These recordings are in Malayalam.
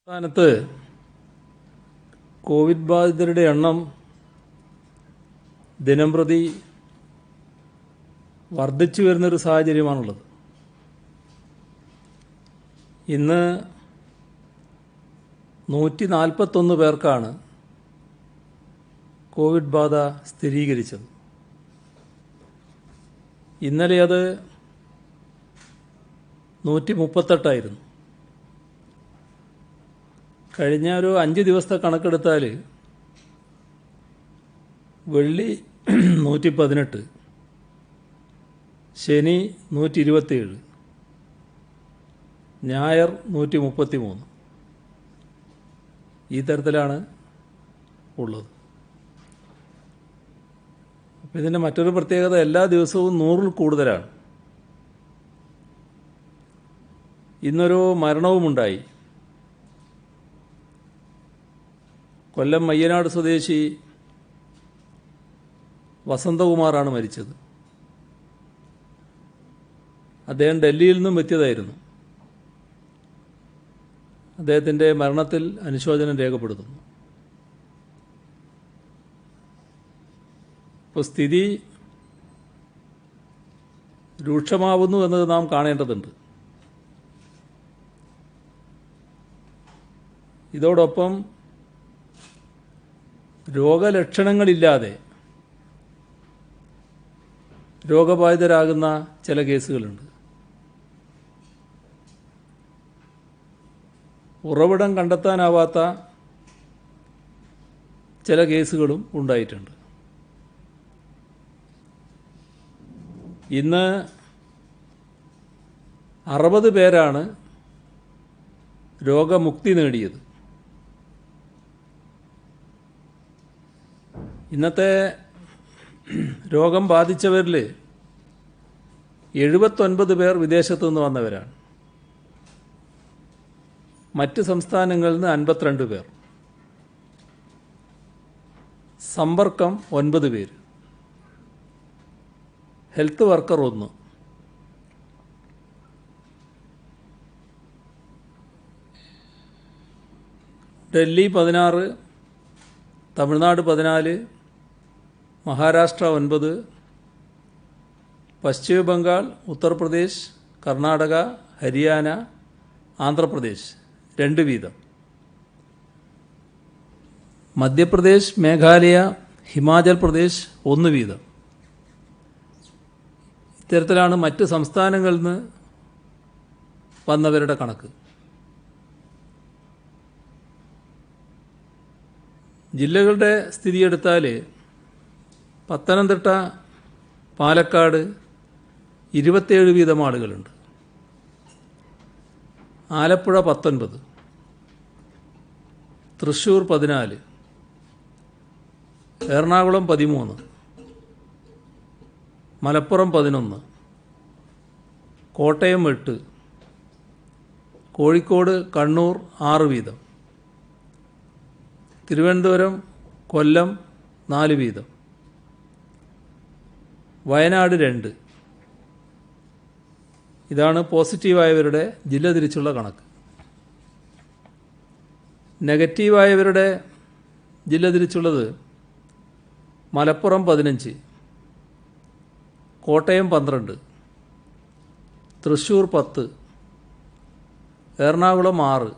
സംസ്ഥാനത്ത് കോവിഡ് ബാധിതരുടെ എണ്ണം ദിനംപ്രതി വർദ്ധിച്ചു വരുന്നൊരു സാഹചര്യമാണുള്ളത്. ഇന്ന് 141 പേർക്കാണ് കോവിഡ് ബാധ സ്ഥിരീകരിച്ചത്. ഇന്നലെ അത് 138 കഴിഞ്ഞ ഒരു 5 ദിവസത്തെ കണക്കെടുത്താൽ വെള്ളി 118, ശനി 127, ഞായർ 133 ഈ തരത്തിലാണ് ഉള്ളത്. അപ്പോൾ ഇതിൻ്റെ മറ്റൊരു പ്രത്യേകത എല്ലാ ദിവസവും 100-ൽ കൂടുതലാണ്. ഇന്നൊരു മരണവുമുണ്ടായി. കൊല്ലം മയ്യനാട് സ്വദേശി വസന്തകുമാറാണ് മരിച്ചത്. അദ്ദേഹം ഡൽഹിയിൽ നിന്നും എത്തിയതായിരുന്നു. അദ്ദേഹത്തിൻ്റെ മരണത്തിൽ അനുശോചനം രേഖപ്പെടുത്തുന്നു. ഇപ്പോൾ സ്ഥിതി രൂക്ഷമാവുന്നു എന്നത് നാം കാണേണ്ടതുണ്ട്. ഇതോടൊപ്പം രോഗലക്ഷണങ്ങളില്ലാതെ രോഗബാധിതരാകുന്ന ചില കേസുകളുണ്ട്. ഉറവിടം കണ്ടെത്താനാവാത്ത ചില കേസുകളും ഉണ്ടായിട്ടുണ്ട്. ഇന്ന് 60 പേരാണ് രോഗമുക്തി നേടിയത്. ഇന്നത്തെ രോഗം ബാധിച്ചവരിൽ 79 പേർ വിദേശത്തു നിന്ന് വന്നവരാണ്. മറ്റ് സംസ്ഥാനങ്ങളിൽ നിന്ന് 52 പേർ. സമ്പർക്കം 9 പേര്. Health worker 1. ഡൽഹി 16, തമിഴ്നാട് 14, മഹാരാഷ്ട്ര 9, പശ്ചിമ ബംഗാൾ, ഉത്തർപ്രദേശ്, കർണാടക, ഹരിയാന, ആന്ധ്രാപ്രദേശ് 2 വീതം. മധ്യപ്രദേശ്, മേഘാലയ, ഹിമാചൽ പ്രദേശ് 1 വീതം. ഇത്തരത്തിലാണ് മറ്റ് സംസ്ഥാനങ്ങളിൽ നിന്ന് വന്നവരുടെ കണക്ക്. ജില്ലകളുടെ സ്ഥിതിയെടുത്താൽ പത്തനംതിട്ട, പാലക്കാട് 27 വീതം ആളുകളുണ്ട്. ആലപ്പുഴ 19, തൃശ്ശൂർ 14, എറണാകുളം 13, മലപ്പുറം 11, കോട്ടയം 8, കോഴിക്കോട്, കണ്ണൂർ 6 വീതം, തിരുവനന്തപുരം, കൊല്ലം 4 വീതം, വയനാട് 2. ഇതാണ് പോസിറ്റീവായവരുടെ ജില്ല തിരിച്ചുള്ള കണക്ക്. നെഗറ്റീവായവരുടെ ജില്ല തിരിച്ചുള്ളത് മലപ്പുറം 15, കോട്ടയം 12, തൃശ്ശൂർ 10, എറണാകുളം 6,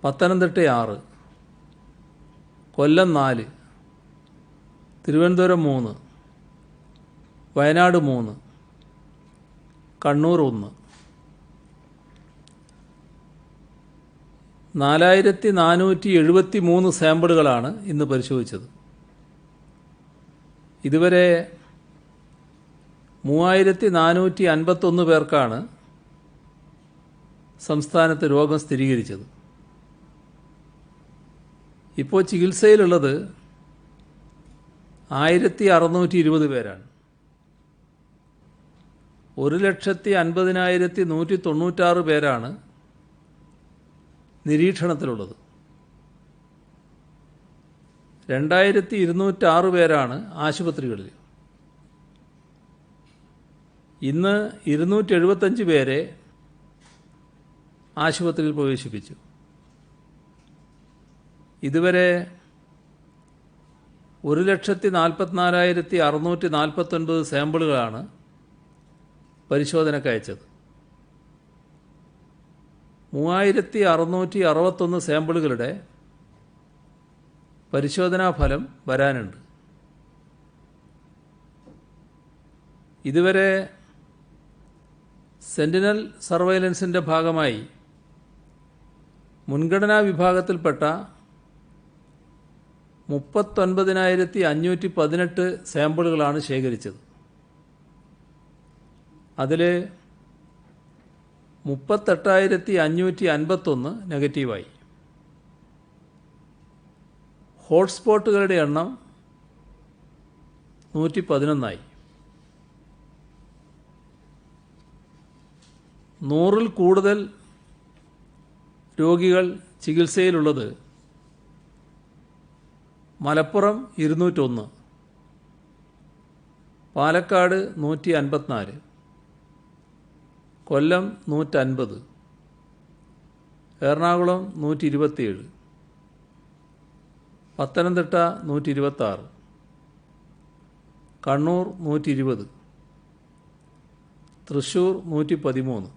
പത്തനംതിട്ട 6, കൊല്ലം 4, തിരുവനന്തപുരം 3, വയനാട് 3, കണ്ണൂർ 1. 4473 സാമ്പിളുകളാണ് ഇന്ന് പരിശോധിച്ചത്. ഇതുവരെ 3451 പേർക്കാണ് സംസ്ഥാനത്ത് രോഗം സ്ഥിരീകരിച്ചത്. ഇപ്പോൾ ചികിത്സയിലുള്ളത് 1620 പേരാണ്. 1,50,196 പേരാണ് നിരീക്ഷണത്തിലുള്ളത്. 2206 പേരാണ് ആശുപത്രികളിൽ. ഇന്ന് 275 പേരെ ആശുപത്രിയിൽ പ്രവേശിപ്പിച്ചു. ഇതുവരെ 1,44,649 സാമ്പിളുകളാണ് പരിശോധനയ്ക്ക് അയച്ചത്. 3,661 സാമ്പിളുകളുടെ പരിശോധനാ ഫലം വരാനുണ്ട്. ഇതുവരെ സെന്റിനൽ സർവൈലൻസിൻ്റെ ഭാഗമായി മുൻഗണനാ വിഭാഗത്തിൽപ്പെട്ട 39,518 സാമ്പിളുകളാണ് ശേഖരിച്ചത്. അതിൽ 38,551 നെഗറ്റീവായി. ഹോട്ട്സ്പോട്ടുകളുടെ എണ്ണം 111. 100-ൽ കൂടുതൽ രോഗികൾ ചികിത്സയിലുള്ളത് മലപ്പുറം 201, പാലക്കാട് 154, കൊല്ലം 150, എറണാകുളം 127, പത്തനംതിട്ട 126, കണ്ണൂർ 120, തൃശ്ശൂർ 113,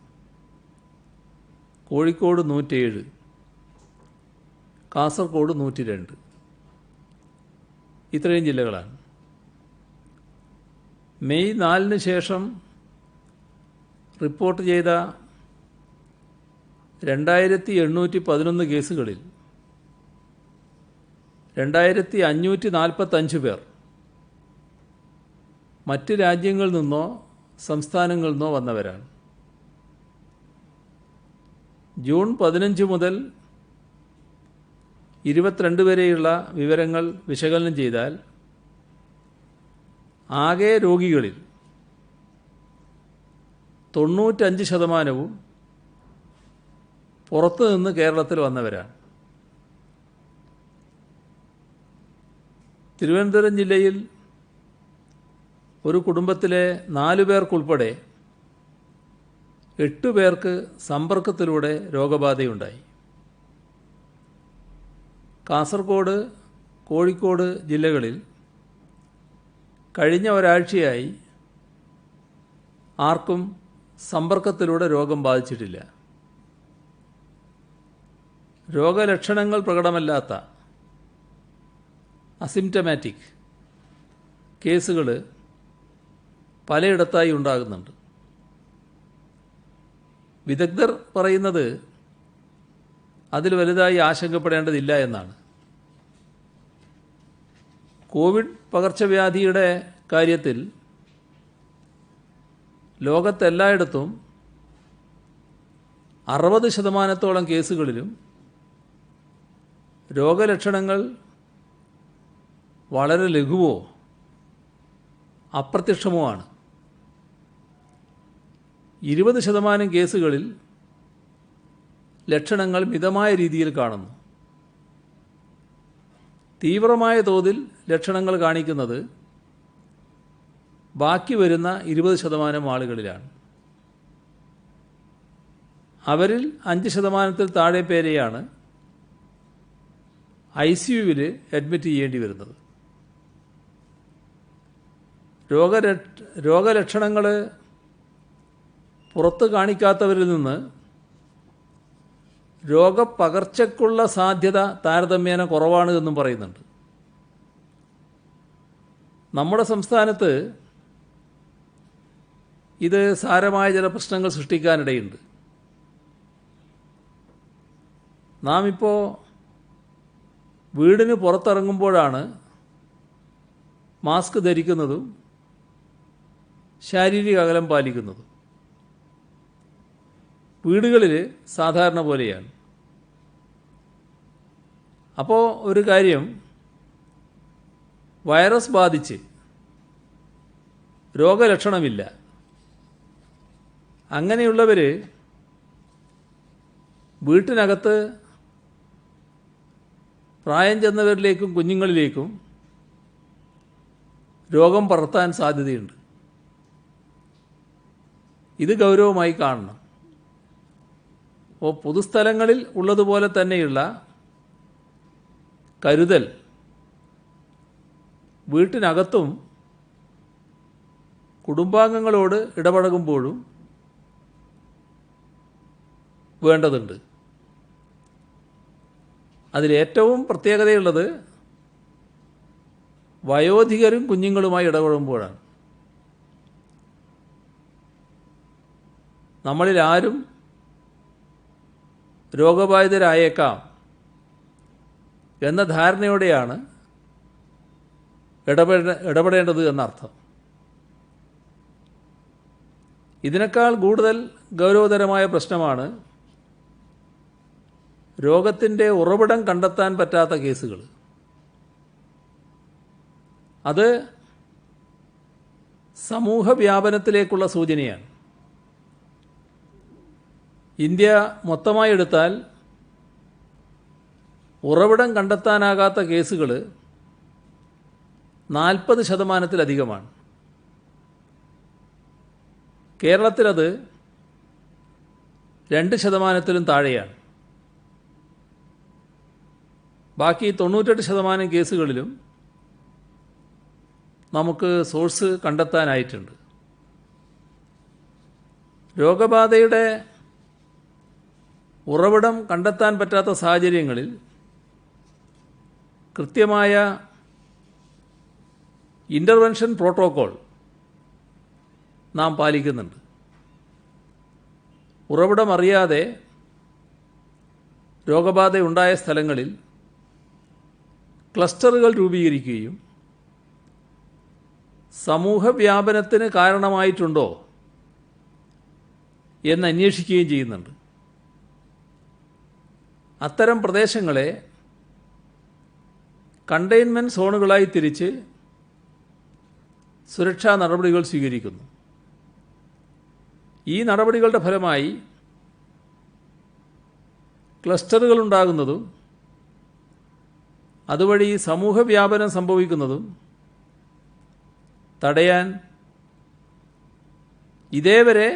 കോഴിക്കോട് 107, കാസർഗോഡ് 102. ഇത്രയും ജില്ലകളാണ്. മെയ് 4-ന് ശേഷം റിപ്പോർട്ട് ചെയ്ത 2,811 കേസുകളിൽ 2,545 പേർ മറ്റ് രാജ്യങ്ങളിൽ നിന്നോ സംസ്ഥാനങ്ങളിൽ നിന്നോ വന്നവരാണ്. ജൂൺ 15 മുതൽ 22 വരെയുള്ള വിവരങ്ങൾ വിശകലനം ചെയ്താൽ ആകെ രോഗികളിൽ 95% പുറത്തു നിന്ന് കേരളത്തിൽ വന്നവരാണ്. തിരുവനന്തപുരം ജില്ലയിൽ ഒരു കുടുംബത്തിലെ 4 പേർക്കുൾപ്പെടെ 8 പേർക്ക് സമ്പർക്കത്തിലൂടെ രോഗബാധയുണ്ടായി. കാസർഗോഡ്, കോഴിക്കോട് ജില്ലകളിൽ കഴിഞ്ഞ ഒരാഴ്ചയായി ആർക്കും സമ്പർക്കത്തിലൂടെ രോഗം ബാധിച്ചിട്ടില്ല. രോഗലക്ഷണങ്ങൾ പ്രകടമല്ലാത്ത അസിംറ്റമാറ്റിക് കേസുകൾ പലയിടത്തായി ഉണ്ടാകുന്നുണ്ട്. വിദഗ്ധർ പറയുന്നത് അതിൽ വലുതായി ആശങ്കപ്പെടേണ്ടതില്ല എന്നാണ്. കോവിഡ് പകർച്ചവ്യാധിയുടെ കാര്യത്തിൽ ലോകത്തെല്ലായിടത്തും 60% കേസുകളിലും രോഗലക്ഷണങ്ങൾ വളരെ ലഘുവോ അപ്രത്യക്ഷമോ ആണ്. 20% കേസുകളിൽ ലക്ഷണങ്ങൾ മിതമായ രീതിയിൽ കാണുന്നു. തീവ്രമായ തോതിൽ ലക്ഷണങ്ങൾ കാണിക്കുന്നത് ബാക്കി വരുന്ന 20% ആളുകളിലാണ്. അവരിൽ 5%-ൽ താഴെ പേരെയാണ് ICUവിൽ അഡ്മിറ്റ് ചെയ്യേണ്ടി വരുന്നത്. രോഗലക്ഷണങ്ങൾ പുറത്ത് കാണിക്കാത്തവരിൽ നിന്ന് രോഗപകർച്ചയ്ക്കുള്ള സാധ്യത താരതമ്യേന കുറവാണ് എന്നും പറയുന്നുണ്ട്. നമ്മുടെ സംസ്ഥാനത്ത് ഇത് സാരമായ ചില പ്രശ്നങ്ങൾ സൃഷ്ടിക്കാനിടയുണ്ട്. നാം ഇപ്പോൾ വീടിന് പുറത്തിറങ്ങുമ്പോഴാണ് മാസ്ക് ധരിക്കുന്നതും ശാരീരിക അകലം പാലിക്കുന്നതും. വീടുകളിൽ സാധാരണ പോലെയാണ്. അപ്പോൾ ഒരു കാര്യം, വൈറസ് ബാധിച്ച് രോഗലക്ഷണമില്ല, അങ്ങനെയുള്ളവർ വീട്ടിനകത്ത് പ്രായം ചെന്നവരിലേക്കും കുഞ്ഞുങ്ങളിലേക്കും രോഗം പടർത്താൻ സാധ്യതയുണ്ട്. ഇത് ഗൗരവമായി കാണണം. അപ്പോൾ പൊതുസ്ഥലങ്ങളിൽ ഉള്ളതുപോലെ തന്നെയുള്ള കരുതൽ വീട്ടിനകത്തും കുടുംബാംഗങ്ങളോട് ഇടപഴകുമ്പോഴും വേണ്ടതുണ്ട്. അതിലേറ്റവും പ്രത്യേകതയുള്ളത് വയോധികരും കുഞ്ഞുങ്ങളുമായി ഇടപെടുമ്പോഴാണ്. നമ്മളിൽ ആരും രോഗബാധിതരായേക്കാം എന്ന ധാരണയോടെയാണ് ഇടപെടേണ്ടത് എന്നർത്ഥം. ഇതിനേക്കാൾ കൂടുതൽ ഗൗരവതരമായ പ്രശ്നമാണ് രോഗത്തിൻ്റെ ഉറവിടം കണ്ടെത്താൻ പറ്റാത്ത കേസുകൾ. അത് സമൂഹ വ്യാപനത്തിലേക്കുള്ള സൂചനയാണ്. ഇന്ത്യ മൊത്തമായി എടുത്താൽ ഉറവിടം കണ്ടെത്താനാകാത്ത കേസുകൾ 40%-ലധികമാണ്. കേരളത്തിലത് 2%-ലും താഴെയാണ്. ബാക്കി 98% കേസുകളിലും നമുക്ക് സോഴ്സ് കണ്ടെത്താനായിട്ടുണ്ട്. രോഗബാധയുടെ ഉറവിടം കണ്ടെത്താൻ പറ്റാത്ത സാഹചര്യങ്ങളിൽ കൃത്യമായ ഇൻ്റർവെൻഷൻ പ്രോട്ടോക്കോൾ നാം പാലിക്കുന്നുണ്ട്. ഉറവിടമറിയാതെ രോഗബാധയുണ്ടായ സ്ഥലങ്ങളിൽ ക്ലസ്റ്ററുകൾ രൂപീകരിക്കുകയും സമൂഹ വ്യാപനത്തിന് കാരണമായിട്ടുണ്ടോ എന്ന് അന്വേഷിക്കുകയും ചെയ്യുന്നുണ്ട്. അത്തരം പ്രദേശങ്ങളെ കണ്ടെയ്ൻമെൻറ്റ് സോണുകളായി തിരിച്ച് സുരക്ഷാ നടപടികൾ സ്വീകരിക്കുന്നു. ഈ നടപടികളുടെ ഫലമായി ക്ലസ്റ്ററുകൾ ഉണ്ടാകുന്നതും അതുവഴി സമൂഹ വ്യാപനം സംഭവിക്കുന്നതും തടയാൻ ഇതേവരെ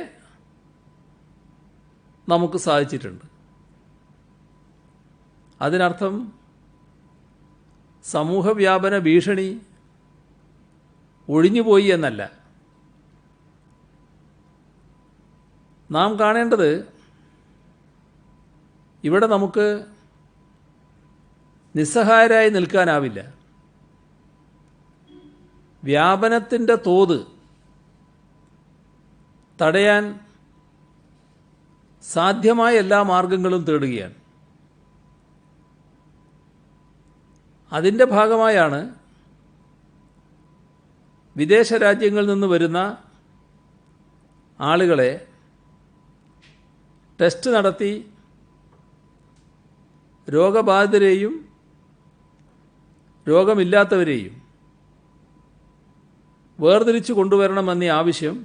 നമുക്ക് സാധിച്ചിട്ടുണ്ട്. അതിനർത്ഥം സമൂഹ വ്യാപന ഭീഷണി ഒഴിഞ്ഞുപോയി എന്നല്ല. നാം കാണേണ്ടത് ഇവിടെ നമുക്ക് നിസ്സഹായരായി നിൽക്കാനാവില്ല. വ്യാപനത്തിൻ്റെ തോത് തടയാൻ സാധ്യമായ എല്ലാ മാർഗങ്ങളും തേടുകയാണ്. അതിൻ്റെ ഭാഗമായാണ് വിദേശ രാജ്യങ്ങളിൽ നിന്ന് വരുന്ന ആളുകളെ ടെസ്റ്റ് നടത്തി രോഗബാധിതരെയും രോഗമില്ലാത്തവരെയും വേർതിരിച്ചു കൊണ്ടുവരണമെന്ന ആവശ്യം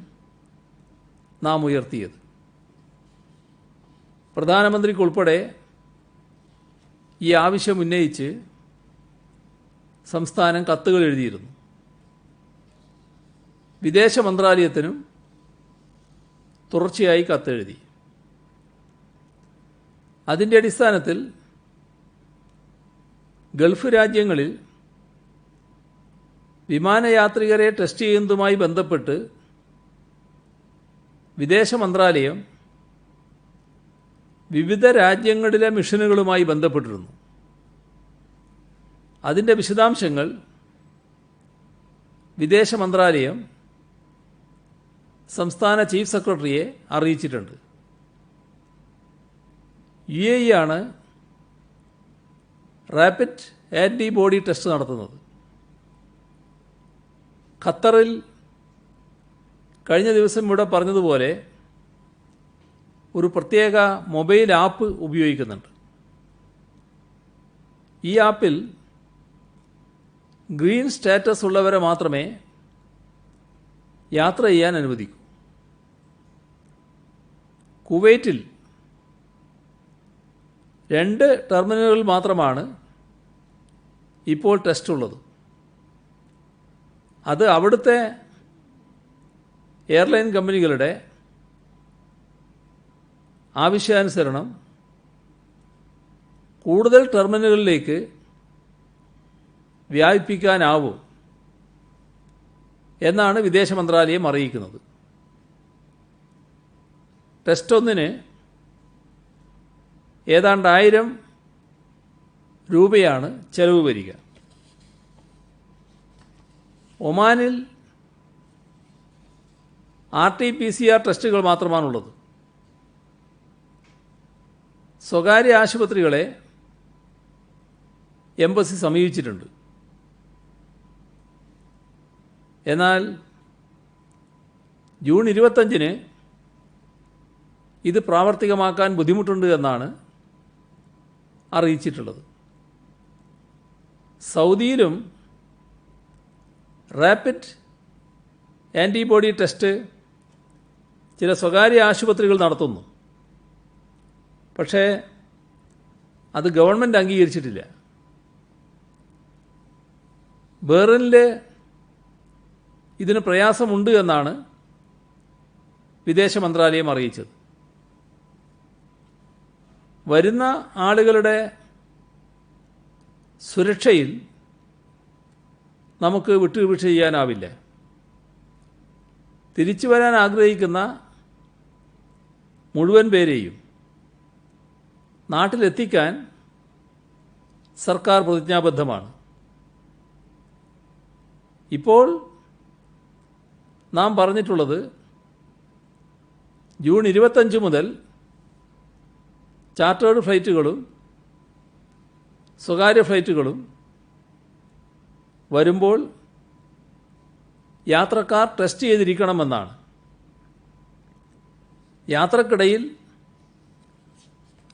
നാം ഉയർത്തിയത്. പ്രധാനമന്ത്രിക്കുൾപ്പെടെ ഈ ആവശ്യം ഉന്നയിച്ച് സംസ്ഥാനം കത്തുകൾ എഴുതിയിരുന്നു. വിദേശ മന്ത്രാലയത്തിനും തുടർച്ചയായി കത്തെഴുതി. അതിൻ്റെ അടിസ്ഥാനത്തിൽ ഗൾഫ് രാജ്യങ്ങളിൽ വിമാനയാത്രികരെ ടെസ്റ്റ് ചെയ്യുന്നതുമായി ബന്ധപ്പെട്ട് വിദേശ മന്ത്രാലയം വിവിധ രാജ്യങ്ങളിലെ മിഷനുകളുമായി ബന്ധപ്പെട്ടിരുന്നു. അതിൻ്റെ വിശദാംശങ്ങൾ വിദേശ മന്ത്രാലയം സംസ്ഥാന ചീഫ് സെക്രട്ടറിയെ അറിയിച്ചിട്ടുണ്ട്. UAE ആണ് റാപ്പിഡ് ആൻറ്റിബോഡി ടെസ്റ്റ് നടത്തുന്നത്. ഖത്തറിൽ കഴിഞ്ഞ ദിവസം ഇവിടെ പറഞ്ഞതുപോലെ ഒരു പ്രത്യേക മൊബൈൽ ആപ്പ് ഉപയോഗിക്കുന്നുണ്ട്. ഈ ആപ്പിൽ ഗ്രീൻ സ്റ്റാറ്റസ് ഉള്ളവരെ മാത്രമേ യാത്ര ചെയ്യാൻ അനുവദിക്കൂ. കുവൈറ്റിൽ 2 ടെർമിനലുകൾ മാത്രമാണ് ഇപ്പോൾ ടെസ്റ്റ് ഉള്ളത്. അത് അവിടുത്തെ എയർലൈൻ കമ്പനികളുടെ ആവശ്യാനുസരണം കൂടുതൽ ടെർമിനലുകളിലേക്ക് വ്യാപിപ്പിക്കാനാവും എന്നാണ് വിദേശ മന്ത്രാലയം അറിയിക്കുന്നത്. ടെസ്റ്റ് ഒന്നിന് ഏതാണ്ട് 1000 രൂപയാണ് ചെലവ് വരിക. ഒമാനിൽ RT-PCR ടെസ്റ്റുകൾ മാത്രമാണുള്ളത്. സ്വകാര്യ ആശുപത്രികളെ എംബസി സമീപിച്ചിട്ടുണ്ട്. എന്നാൽ ജൂൺ 25-ന് ഇത് പ്രാവർത്തികമാക്കാൻ ബുദ്ധിമുട്ടുണ്ട് എന്നാണ് അറിയിച്ചിട്ടുള്ളത്. സൗദിയിലും റാപ്പിഡ് ആൻറ്റിബോഡി ടെസ്റ്റ് ചില സ്വകാര്യ ആശുപത്രികൾ നടത്തുന്നു. പക്ഷേ അത് ഗവൺമെൻറ് അംഗീകരിച്ചിട്ടില്ല. ബെറിനിൽ ഇതിന് പ്രയാസമുണ്ട് എന്നാണ് വിദേശ മന്ത്രാലയം അറിയിച്ചത്. വരുന്ന ആളുകളുടെ സുരക്ഷയിൽ നമുക്ക് വിട്ടുവീഴ്ച ചെയ്യാനാവില്ല. തിരിച്ചു വരാൻ ആഗ്രഹിക്കുന്ന മുഴുവൻ പേരെയും നാട്ടിലെത്തിക്കാൻ സർക്കാർ പ്രതിജ്ഞാബദ്ധമാണ്. ഇപ്പോൾ നാം പറഞ്ഞിട്ടുള്ളത് ജൂൺ 25 മുതൽ ചാർട്ടേഡ് ഫ്ലൈറ്റുകളും സ്വകാര്യ ഫ്ലൈറ്റുകളും വരുമ്പോൾ യാത്രക്കാർ ടെസ്റ്റ് ചെയ്തിരിക്കണമെന്നാണ്. യാത്രക്കിടയിൽ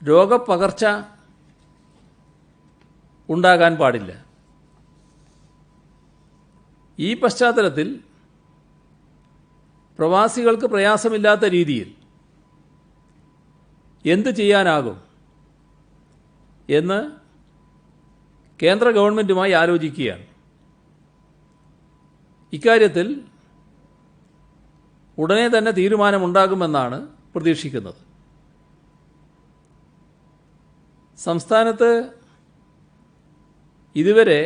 രോഗപ്പകർച്ച ഉണ്ടാകാൻ പാടില്ല. ഈ പശ്ചാത്തലത്തിൽ പ്രവാസികൾക്ക് പ്രയാസമില്ലാത്ത രീതിയിൽ എന്ത് ചെയ്യാനാകും എന്ന് കേന്ദ്ര ഗവൺമെൻറ്റുമായി ആലോചിക്കുകയാണ്. ഇക്കാര്യത്തിൽ ഉടനെ തന്നെ തീരുമാനമുണ്ടാകുമെന്നാണ് പ്രതീക്ഷിക്കുന്നത്. സംസ്ഥാനത്ത് ഇതുവരെ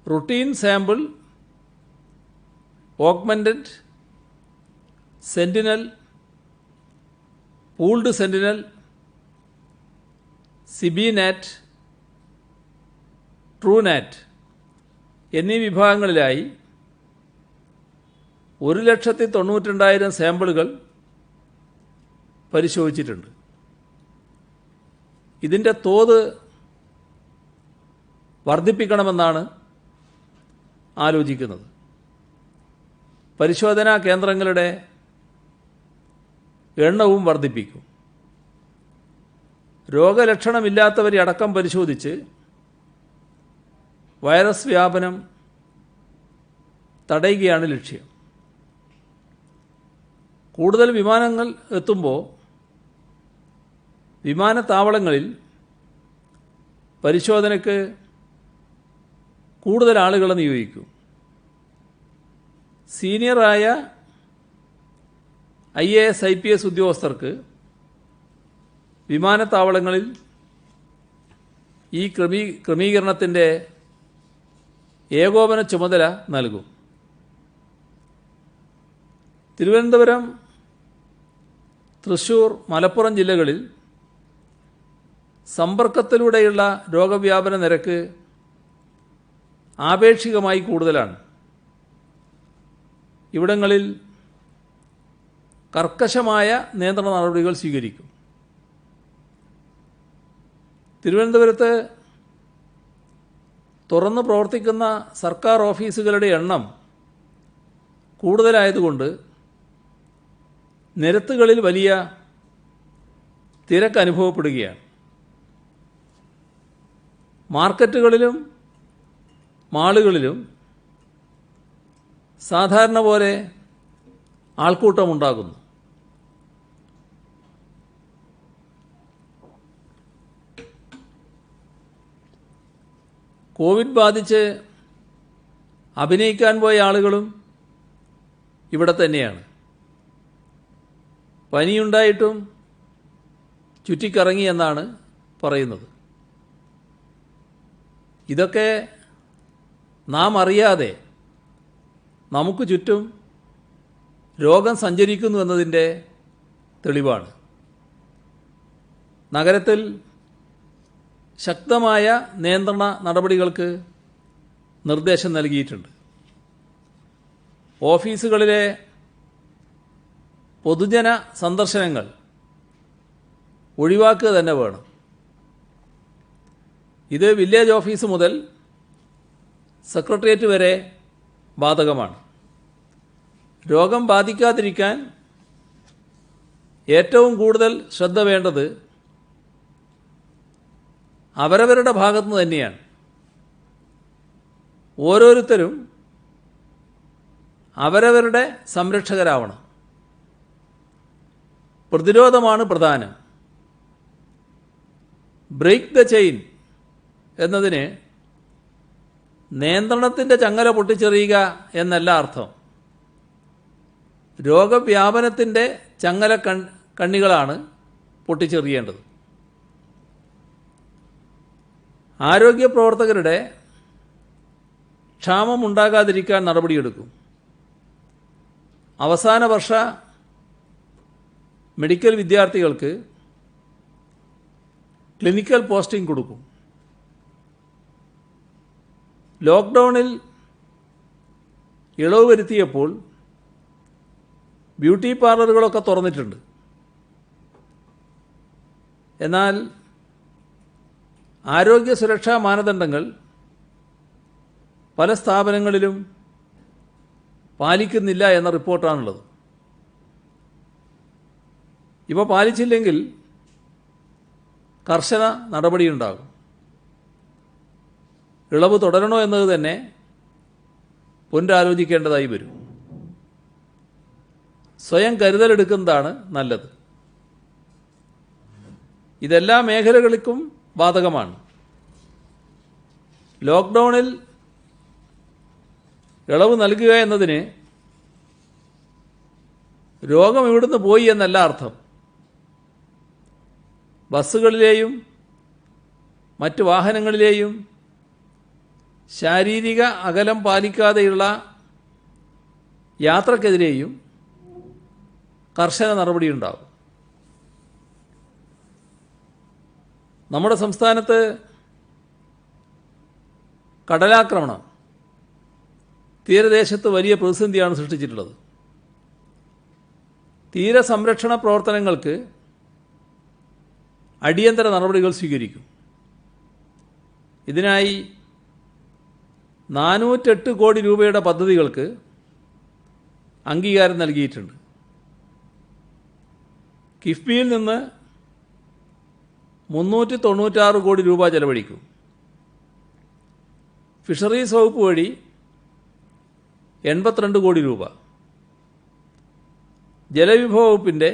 routine sample, augmented, Sentinel, pooled Sentinel, CBNAAT, Truenat എന്നീ വിഭാഗങ്ങളിലായി 1,92,000 സാമ്പിളുകൾ പരിശോധിച്ചിട്ടുണ്ട്. ഇതിൻ്റെ തോത് വർദ്ധിപ്പിക്കണമെന്നാണ് ആലോചിക്കുന്നത്. പരിശോധനാ കേന്ദ്രങ്ങളുടെ എണ്ണവും വർദ്ധിപ്പിക്കും. രോഗലക്ഷണമില്ലാത്തവരെ അടക്കം പരിശോധിച്ച് വൈറസ് വ്യാപനം തടയുകയാണ് ലക്ഷ്യം. കൂടുതൽ വിമാനങ്ങൾ എത്തുമ്പോൾ വിമാനത്താവളങ്ങളിൽ പരിശോധനയ്ക്ക് കൂടുതൽ ആളുകളെ നിയോഗിക്കും. സീനിയറായ IAS IPS ഉദ്യോഗസ്ഥർക്ക് വിമാനത്താവളങ്ങളിൽ ഈ ക്രമീകരണത്തിൻ്റെ ഏകോപന ചുമതല നൽകും. തിരുവനന്തപുരം, തൃശ്ശൂർ, മലപ്പുറം ജില്ലകളിൽ സമ്പർക്കത്തിലൂടെയുള്ള രോഗവ്യാപന നിരക്ക് ആപേക്ഷികമായി കൂടുതലാണ്. ഇവിടങ്ങളിൽ കർക്കശമായ നിയന്ത്രണ നടപടികൾ സ്വീകരിക്കും. തിരുവനന്തപുരത്ത് തുറന്ന് പ്രവർത്തിക്കുന്ന സർക്കാർ ഓഫീസുകളുടെ എണ്ണം കൂടുതലായതുകൊണ്ട് നിരത്തുകളിൽ വലിയ തിരക്ക് അനുഭവപ്പെടുകയാണ്. മാർക്കറ്റുകളിലും മാളുകളിലും സാധാരണ പോലെ ആൾക്കൂട്ടമുണ്ടാകുന്നു. കോവിഡ് ബാധിച്ച് അഭിനയിക്കാൻ പോയ ആളുകളും ഇവിടെ തന്നെയാണ്. പനിയുണ്ടായിട്ടും ചുറ്റിക്കറങ്ങി എന്നാണ് പറയുന്നത്. ഇതൊക്കെ നാം അറിയാതെ നമുക്ക് ചുറ്റും രോഗം സഞ്ചരിക്കുന്നു എന്നതിൻ്റെ തെളിവാണ്. നഗരത്തിൽ ശക്തമായ നിയന്ത്രണ നടപടികൾക്ക് നിർദ്ദേശം നൽകിയിട്ടുണ്ട്. ഓഫീസുകളിലെ പൊതുജന സന്ദർശനങ്ങൾ ഒഴിവാക്കുക തന്നെ വേണം. ഇത് വില്ലേജ് ഓഫീസ് മുതൽ സെക്രട്ടേറിയറ്റ് വരെ ബാധകമാണ്. രോഗം ബാധിക്കാതിരിക്കാൻ ഏറ്റവും കൂടുതൽ ശ്രദ്ധ വേണ്ടത് അവരവരുടെ ഭാഗത്തുനിന്ന് തന്നെയാണ്. ഓരോരുത്തരും അവരവരുടെ സംരക്ഷകരാവണം. പ്രതിരോധമാണ് പ്രധാനം. ബ്രേക്ക് ദ ചെയിൻ എന്നതിന് നിയന്ത്രണത്തിൻ്റെ ചങ്ങല പൊട്ടിച്ചെറിയുക എന്നല്ല അർത്ഥം. രോഗവ്യാപനത്തിൻ്റെ ചങ്ങല കണ്ണികളാണ് പൊട്ടിച്ചെറിയേണ്ടത്. ആരോഗ്യ പ്രവർത്തകരുടെ ക്ഷാമമുണ്ടാകാതിരിക്കാൻ നടപടിയെടുക്കും. അവസാന വർഷ മെഡിക്കൽ വിദ്യാർത്ഥികൾക്ക് ക്ലിനിക്കൽ പോസ്റ്റിംഗ് കൊടുക്കും. ലോക്ക്ഡൗണിൽ ഇളവ് വരുത്തിയപ്പോൾ ബ്യൂട്ടി പാർലറുകളൊക്കെ തുറന്നിട്ടുണ്ട്. എന്നാൽ ആരോഗ്യ സുരക്ഷാ മാനദണ്ഡങ്ങൾ പല സ്ഥാപനങ്ങളിലും പാലിക്കുന്നില്ല എന്ന റിപ്പോർട്ടാണുള്ളത്. ഇവ പാലിച്ചില്ലെങ്കിൽ കർശന നടപടിയുണ്ടാകും. ഇളവ് തുടരണോ എന്നത് തന്നെ പുനരാലോചിക്കേണ്ടതായി വരും. സ്വയം കരുതലെടുക്കുന്നതാണ് നല്ലത്. ഇതെല്ലാ മേഖലകൾക്കും ബാധകമാണ്. ലോക്ക്ഡൗണിൽ ഇളവ് നൽകുക എന്നതിന് രോഗം ഇവിടുന്ന് പോയി എന്നല്ല അർത്ഥം. ബസ്സുകളിലെയും മറ്റ് വാഹനങ്ങളിലെയും ശാരീരിക അകലം പാലിക്കാതെയുള്ള യാത്രക്കെതിരെയും കർശന നടപടിയുണ്ടാകും. നമ്മുടെ സംസ്ഥാനത്ത് കടലാക്രമണം തീരദേശത്ത് വലിയ പ്രതിസന്ധിയാണ് സൃഷ്ടിച്ചിട്ടുള്ളത്. തീരസംരക്ഷണ പ്രവർത്തനങ്ങൾക്ക് അടിയന്തര നടപടികൾ സ്വീകരിക്കും. ഇതിനായി 408 കോടി രൂപയുടെ പദ്ധതികൾക്ക് അംഗീകാരം നൽകിയിട്ടുണ്ട്. കിഫ്ബിയിൽ നിന്ന് 396 കോടി രൂപ ചെലവഴിക്കും. ഫിഷറീസ് വകുപ്പ് വഴി 82 കോടി രൂപ, ജലവിഭവ വകുപ്പിൻ്റെ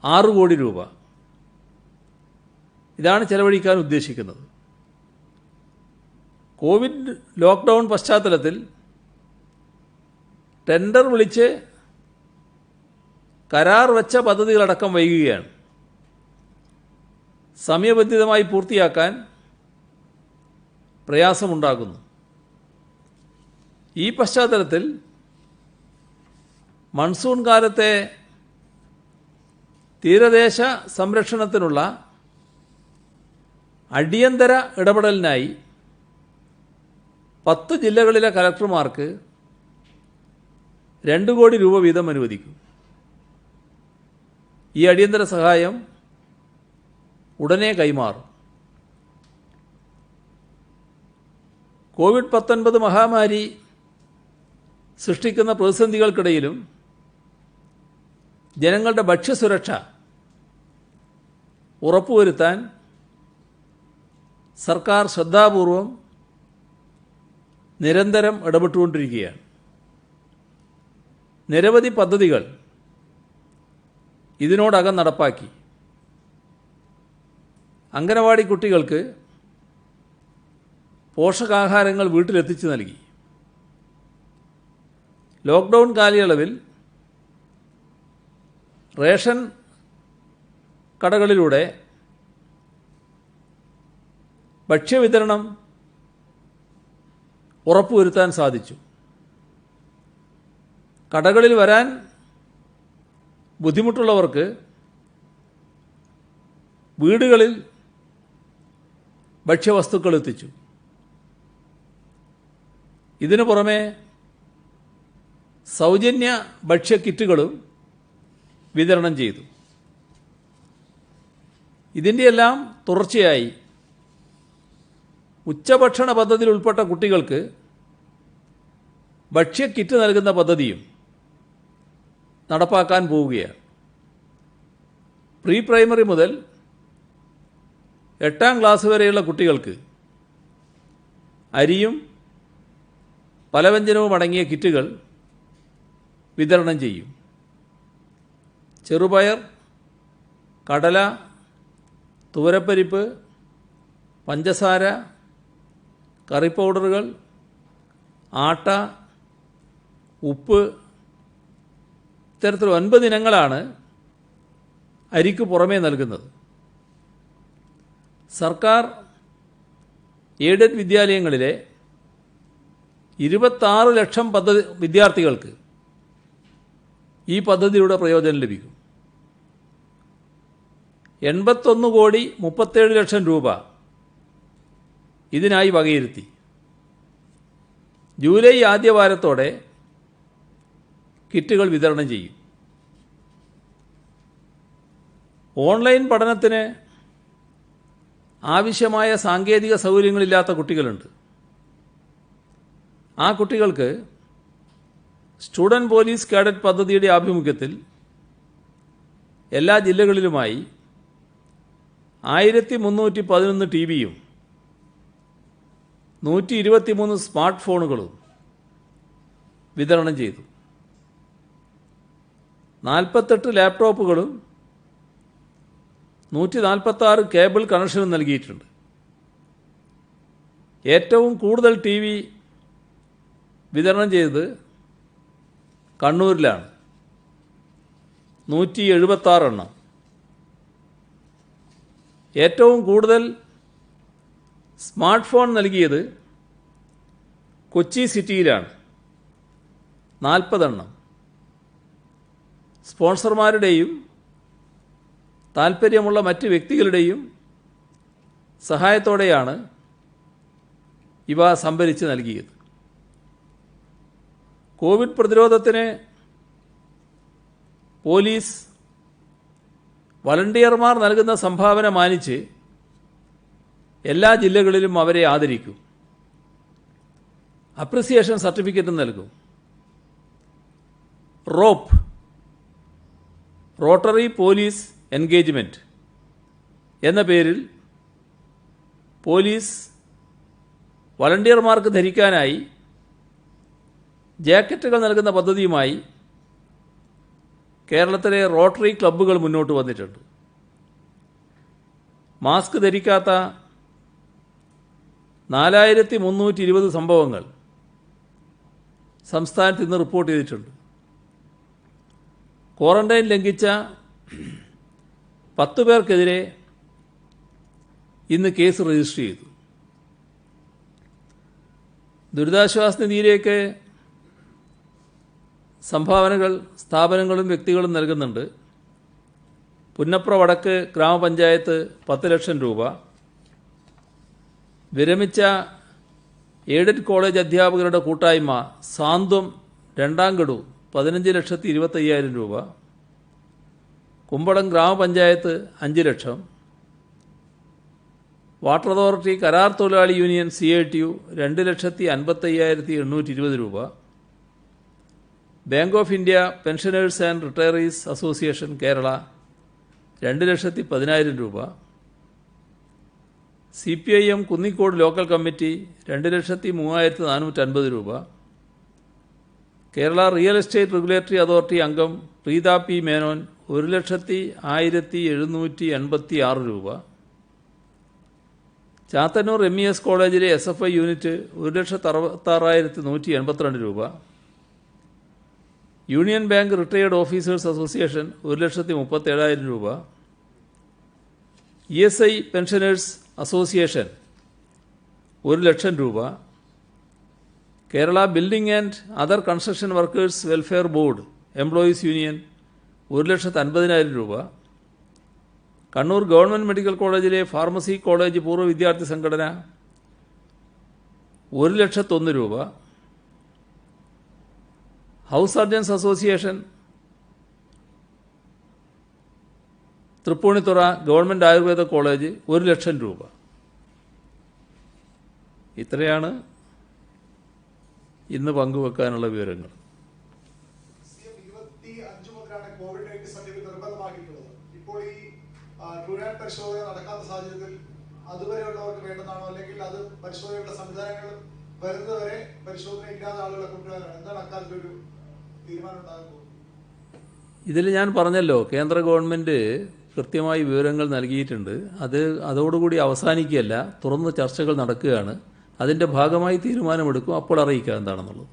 6 കോടി രൂപ ഇതാണ് ചെലവഴിക്കാൻ ഉദ്ദേശിക്കുന്നത്. കോവിഡ് ലോക്ക്ഡൗൺ പശ്ചാത്തലത്തിൽ ടെൻഡർ വിളിച്ച് കരാർ വെച്ച പദ്ധതികളടക്കം വൈകുകയാണ്. സമയബന്ധിതമായി പൂർത്തിയാക്കാൻ പ്രയാസമുണ്ടാകുന്നു. ഈ പശ്ചാത്തലത്തിൽ മൺസൂൺ കാലത്തെ തീരദേശ സംരക്ഷണത്തിനുള്ള അടിയന്തര ഇടപെടലിനായി 10 ജില്ലകളിലെ കലക്ടർമാർക്ക് 2 കോടി രൂപ വീതം അനുവദിക്കും. ഈ അടിയന്തര സഹായം ഉടനെ കൈമാറും. കോവിഡ്-19 മഹാമാരി സൃഷ്ടിക്കുന്ന പ്രതിസന്ധികൾക്കിടയിലും ജനങ്ങളുടെ ഭക്ഷ്യസുരക്ഷ ഉറപ്പുവരുത്താൻ സർക്കാർ ശ്രദ്ധാപൂർവം നിരന്തരം ഇടപെട്ടുകൊണ്ടിരിക്കുകയാണ്. നിരവധി പദ്ധതികൾ ഇതിനോടകം നടപ്പാക്കി. അംഗനവാടി കുട്ടികൾക്ക് പോഷകാഹാരങ്ങൾ വീട്ടിലെത്തിച്ചു നൽകി. ലോക്ക്ഡൗൺ കാലയളവിൽ റേഷൻ കടകളിലൂടെ ഭക്ഷ്യവിതരണം ഉറപ്പുവരുത്താൻ സാധിച്ചു. കടകളിൽ വരാൻ ബുദ്ധിമുട്ടുള്ളവർക്ക് വീടുകളിൽ ഭക്ഷ്യവസ്തുക്കൾ എത്തിച്ചു. ഇതിനു പുറമെ സൗജന്യ ഭക്ഷ്യക്കിറ്റുകളും വിതരണം ചെയ്തു. ഇതിൻ്റെയെല്ലാം തുടർച്ചയായി ഉച്ചഭക്ഷണ പദ്ധതിയിൽ ഉൾപ്പെട്ട കുട്ടികൾക്ക് ഭക്ഷ്യക്കിറ്റ് നൽകുന്ന പദ്ധതിയും നടപ്പാക്കാൻ പോവുകയാണ്. പ്രീ പ്രൈമറി മുതൽ 8ാം ക്ലാസ് വരെയുള്ള കുട്ടികൾക്ക് അരിയും പലവ്യഞ്ജനവും അടങ്ങിയ കിറ്റുകൾ വിതരണം ചെയ്യും. ചെറുപയർ, കടല, തുവരപ്പരിപ്പ്, പഞ്ചസാര, കറി പൗഡറുകൾ, ആട്ട, ഉപ്പ്, ഇത്തരത്തിൽ 9 ഇനങ്ങളാണ് അരിക്ക് പുറമേ നൽകുന്നത്. സർക്കാർ എയ്ഡഡ് വിദ്യാലയങ്ങളിലെ 26 ലക്ഷം വിദ്യാർത്ഥികൾക്ക് ഈ പദ്ധതിയുടെ പ്രയോജനം ലഭിക്കും. 81,37,00,000 രൂപ ഇതിനായി വകയിരുത്തി. ജൂലൈ ആദ്യവാരത്തോടെ കിറ്റുകൾ വിതരണം ചെയ്യും. ഓൺലൈൻ പഠനത്തിന് ആവശ്യമായ സാങ്കേതിക സൗകര്യങ്ങളില്ലാത്ത കുട്ടികളുണ്ട്. ആ കുട്ടികൾക്ക് സ്റ്റുഡൻറ് പോലീസ് കാഡറ്റ് പദ്ധതിയുടെ ആഭിമുഖ്യത്തിൽ എല്ലാ ജില്ലകളിലുമായി 1311 ടിവിയും 123 സ്മാർട്ട് ഫോണുകളും വിതരണം ചെയ്തു. 48 ലാപ്ടോപ്പുകളും 146 കേബിൾ കണക്ഷനും നൽകിയിട്ടുണ്ട്. ഏറ്റവും കൂടുതൽ ടി വി വിതരണം ചെയ്തത് കണ്ണൂരിലാണ്, 176 എണ്ണം. ഏറ്റവും കൂടുതൽ സ്മാർട്ട് ഫോൺ നൽകിയത് കൊച്ചി സിറ്റിയിലാണ്, 40 എണ്ണം. സ്പോൺസർമാരുടെയും താൽപ്പര്യമുള്ള മറ്റ് വ്യക്തികളുടെയും സഹായത്തോടെയാണ് ഇവ സംഭരിച്ച് നൽകിയത്. കോവിഡ് പ്രതിരോധത്തിന് പോലീസ് വളണ്ടിയർമാർ നൽകുന്ന സംഭാവന മാനിച്ച് എല്ലാ ജില്ലകളിലും അവരെ ആദരിക്കും. അപ്രിസിയേഷൻ സർട്ടിഫിക്കറ്റ് നൽകും. റോപ്പ്, റോട്ടറി പോലീസ് എൻഗേജ്മെൻറ്റ് എന്ന പേരിൽ പോലീസ് വളണ്ടിയർമാർക്ക് ധരിക്കാനായി ജാക്കറ്റുകൾ നൽകുന്ന പദ്ധതിയുമായി കേരളത്തിലെ റോട്ടറി ക്ലബ്ബുകൾ മുന്നോട്ട് വന്നിട്ടുണ്ട്. മാസ്ക് ധരിക്കാത്ത 4320 സംഭവങ്ങൾ സംസ്ഥാനത്ത് ഇന്ന് റിപ്പോർട്ട് ചെയ്തിട്ടുണ്ട്. ക്വാറന്റൈൻ ലംഘിച്ച 10 പേർക്കെതിരെ ഇന്ന് കേസ് രജിസ്റ്റർ ചെയ്തു. ദുരിതാശ്വാസ നിധിയിലേക്ക് സംഭാവനകൾ സ്ഥാപനങ്ങളും വ്യക്തികളും നൽകുന്നുണ്ട്. പുന്നപ്ര വടക്ക് ഗ്രാമപഞ്ചായത്ത് 10 ലക്ഷം രൂപ, വിരമിച്ച എയ്ഡഡ് കോളേജ് അധ്യാപകരുടെ കൂട്ടായ്മ സാന്ത്വം 2ാം ഗഡു 15,25,000 രൂപ, കുമ്പളം ഗ്രാമപഞ്ചായത്ത് 5 ലക്ഷം, വാട്ടർ അതോറിറ്റി കരാർ തൊഴിലാളി യൂണിയൻ CITU 2,55,820 രൂപ, bank of India pensioners and retirees association Kerala 2,10,000 രൂപ, CPIM കുന്നിക്കോട് ലോക്കൽ കമ്മിറ്റി 2,03,450 രൂപ, Kerala real estate regulatory authority അംഗം പ്രീത P. മേനോൻ 1,01,786 രൂപ, ചാത്തന്നൂർ MES കോളേജിലെ SFI യൂണിറ്റ് 1,66,182 രൂപ, union bank retired officers association 1,37,000 രൂപ, ESI പെൻഷനേഴ്സ് അസോസിയേഷൻ 1,00,000 രൂപ. Kerala building and other construction workers welfare board employees union 1,50,000 രൂപ. കണ്ണൂർ ഗവൺമെൻറ് മെഡിക്കൽ കോളേജിലെ ഫാർമസി കോളേജ് പൂർവ്വ വിദ്യാർത്ഥി സംഘടന 1,01,000 രൂപ. House surgeons association Tripunithura government Ayurveda college 1,00,000 രൂപ. ഇത്രയാണ് ഇന്ന് പങ്കുവെക്കാനുള്ള വിവരങ്ങൾ. പരിശോധന നടക്കാത്ത സാഹചര്യത്തിൽ അതുവരെയുള്ളവർക്ക് വേണ്ടതാണോ, അല്ലെങ്കിൽ അത് പരിശോധനയുള്ള സംവിധാനങ്ങൾ വരുന്നവരെ പരിശോധന ഇല്ലാത്ത ആളുകളെ കൊണ്ടുവരാനാണ്? എന്താണ് അക്കാലത്തൊരു തീരുമാനം ഉണ്ടാകുന്നത്? ഇതിൽ ഞാൻ പറഞ്ഞല്ലോ, കേന്ദ്ര ഗവൺമെൻറ് കൃത്യമായി വിവരങ്ങൾ നൽകിയിട്ടുണ്ട്. അതോടുകൂടി അവസാനിക്കുകയല്ല, തുറന്ന് ചർച്ചകൾ നടക്കുകയാണ്. അതിൻ്റെ ഭാഗമായി തീരുമാനമെടുക്കും. അപ്പോൾ അറിയിക്കുക എന്താണെന്നുള്ളത്.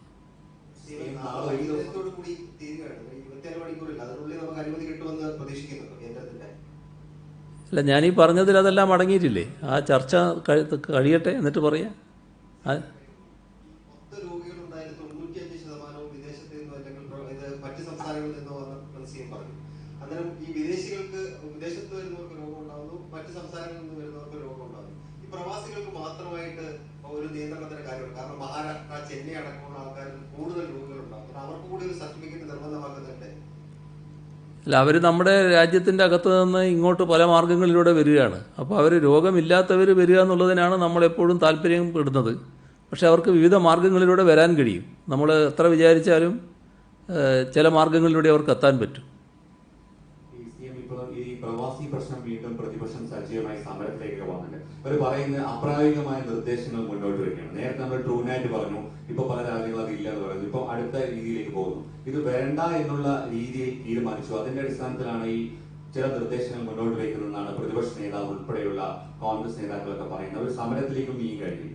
അല്ല, ഞാനീ പറഞ്ഞതിൽ അതെല്ലാം അടങ്ങിയിട്ടില്ലേ? ആ ചർച്ച കഴിയട്ടെ, എന്നിട്ട് പറയാം. ഒരു നിയന്ത്രണത്തിന്റെ കാര്യമാണ്. കാരണം മഹാരാഷ്ട്ര, ചെന്നൈ അടക്കമുള്ള ആൾക്കാർ കൂടുതൽ രോഗികളുണ്ടാകും. അവർക്ക് കൂടി ഒരു സർട്ടിഫിക്കറ്റ് നിർബന്ധമാക്കുന്നുണ്ട്. അല്ല, അവർ നമ്മുടെ രാജ്യത്തിൻ്റെ അകത്ത് നിന്ന് ഇങ്ങോട്ട് പല മാർഗങ്ങളിലൂടെ വരികയാണ്. അപ്പോൾ അവർ രോഗമില്ലാത്തവർ വരിക എന്നുള്ളതിനാണ് നമ്മളെപ്പോഴും താല്പര്യപ്പെടുന്നത്. പക്ഷേ അവർക്ക് വിവിധ മാർഗങ്ങളിലൂടെ വരാൻ കഴിയും. നമ്മൾ എത്ര വിചാരിച്ചാലും ചില മാർഗങ്ങളിലൂടെ അവർക്ക് എത്താൻ പറ്റും. ഈ പ്രവാസി പ്രശ്നം വീണ്ടും പ്രതിപക്ഷം സജീവമായി സമരത്തിലേക്ക് വന്നിട്ടുണ്ട്. അവർ പറയുന്ന അപ്രായോഗികമായ നിർദ്ദേശങ്ങൾ മുന്നോട്ട് വരികയാണ്. നേരത്തെ നമ്മൾ ട്രൂനായിട്ട് പറഞ്ഞു, ഇപ്പൊ പല രാജ്യങ്ങളും അത് ഇല്ലെന്ന് പറയുന്നു. ഇപ്പൊ അടുത്ത രീതിയിലേക്ക് പോകുന്നു. ഇത് വേണ്ട എന്നുള്ള രീതിയിൽ തീരുമാനിച്ചു. അതിന്റെ അടിസ്ഥാനത്തിലാണ് ഈ ചില നിർദ്ദേശങ്ങൾ മുന്നോട്ട് വയ്ക്കുന്നതെന്നാണ് പ്രതിപക്ഷ നേതാവ് ഉൾപ്പെടെയുള്ള കോൺഗ്രസ് നേതാക്കളൊക്കെ പറയുന്നത്. അവർ സമരത്തിലേക്കും നീങ്ങി കഴിഞ്ഞു.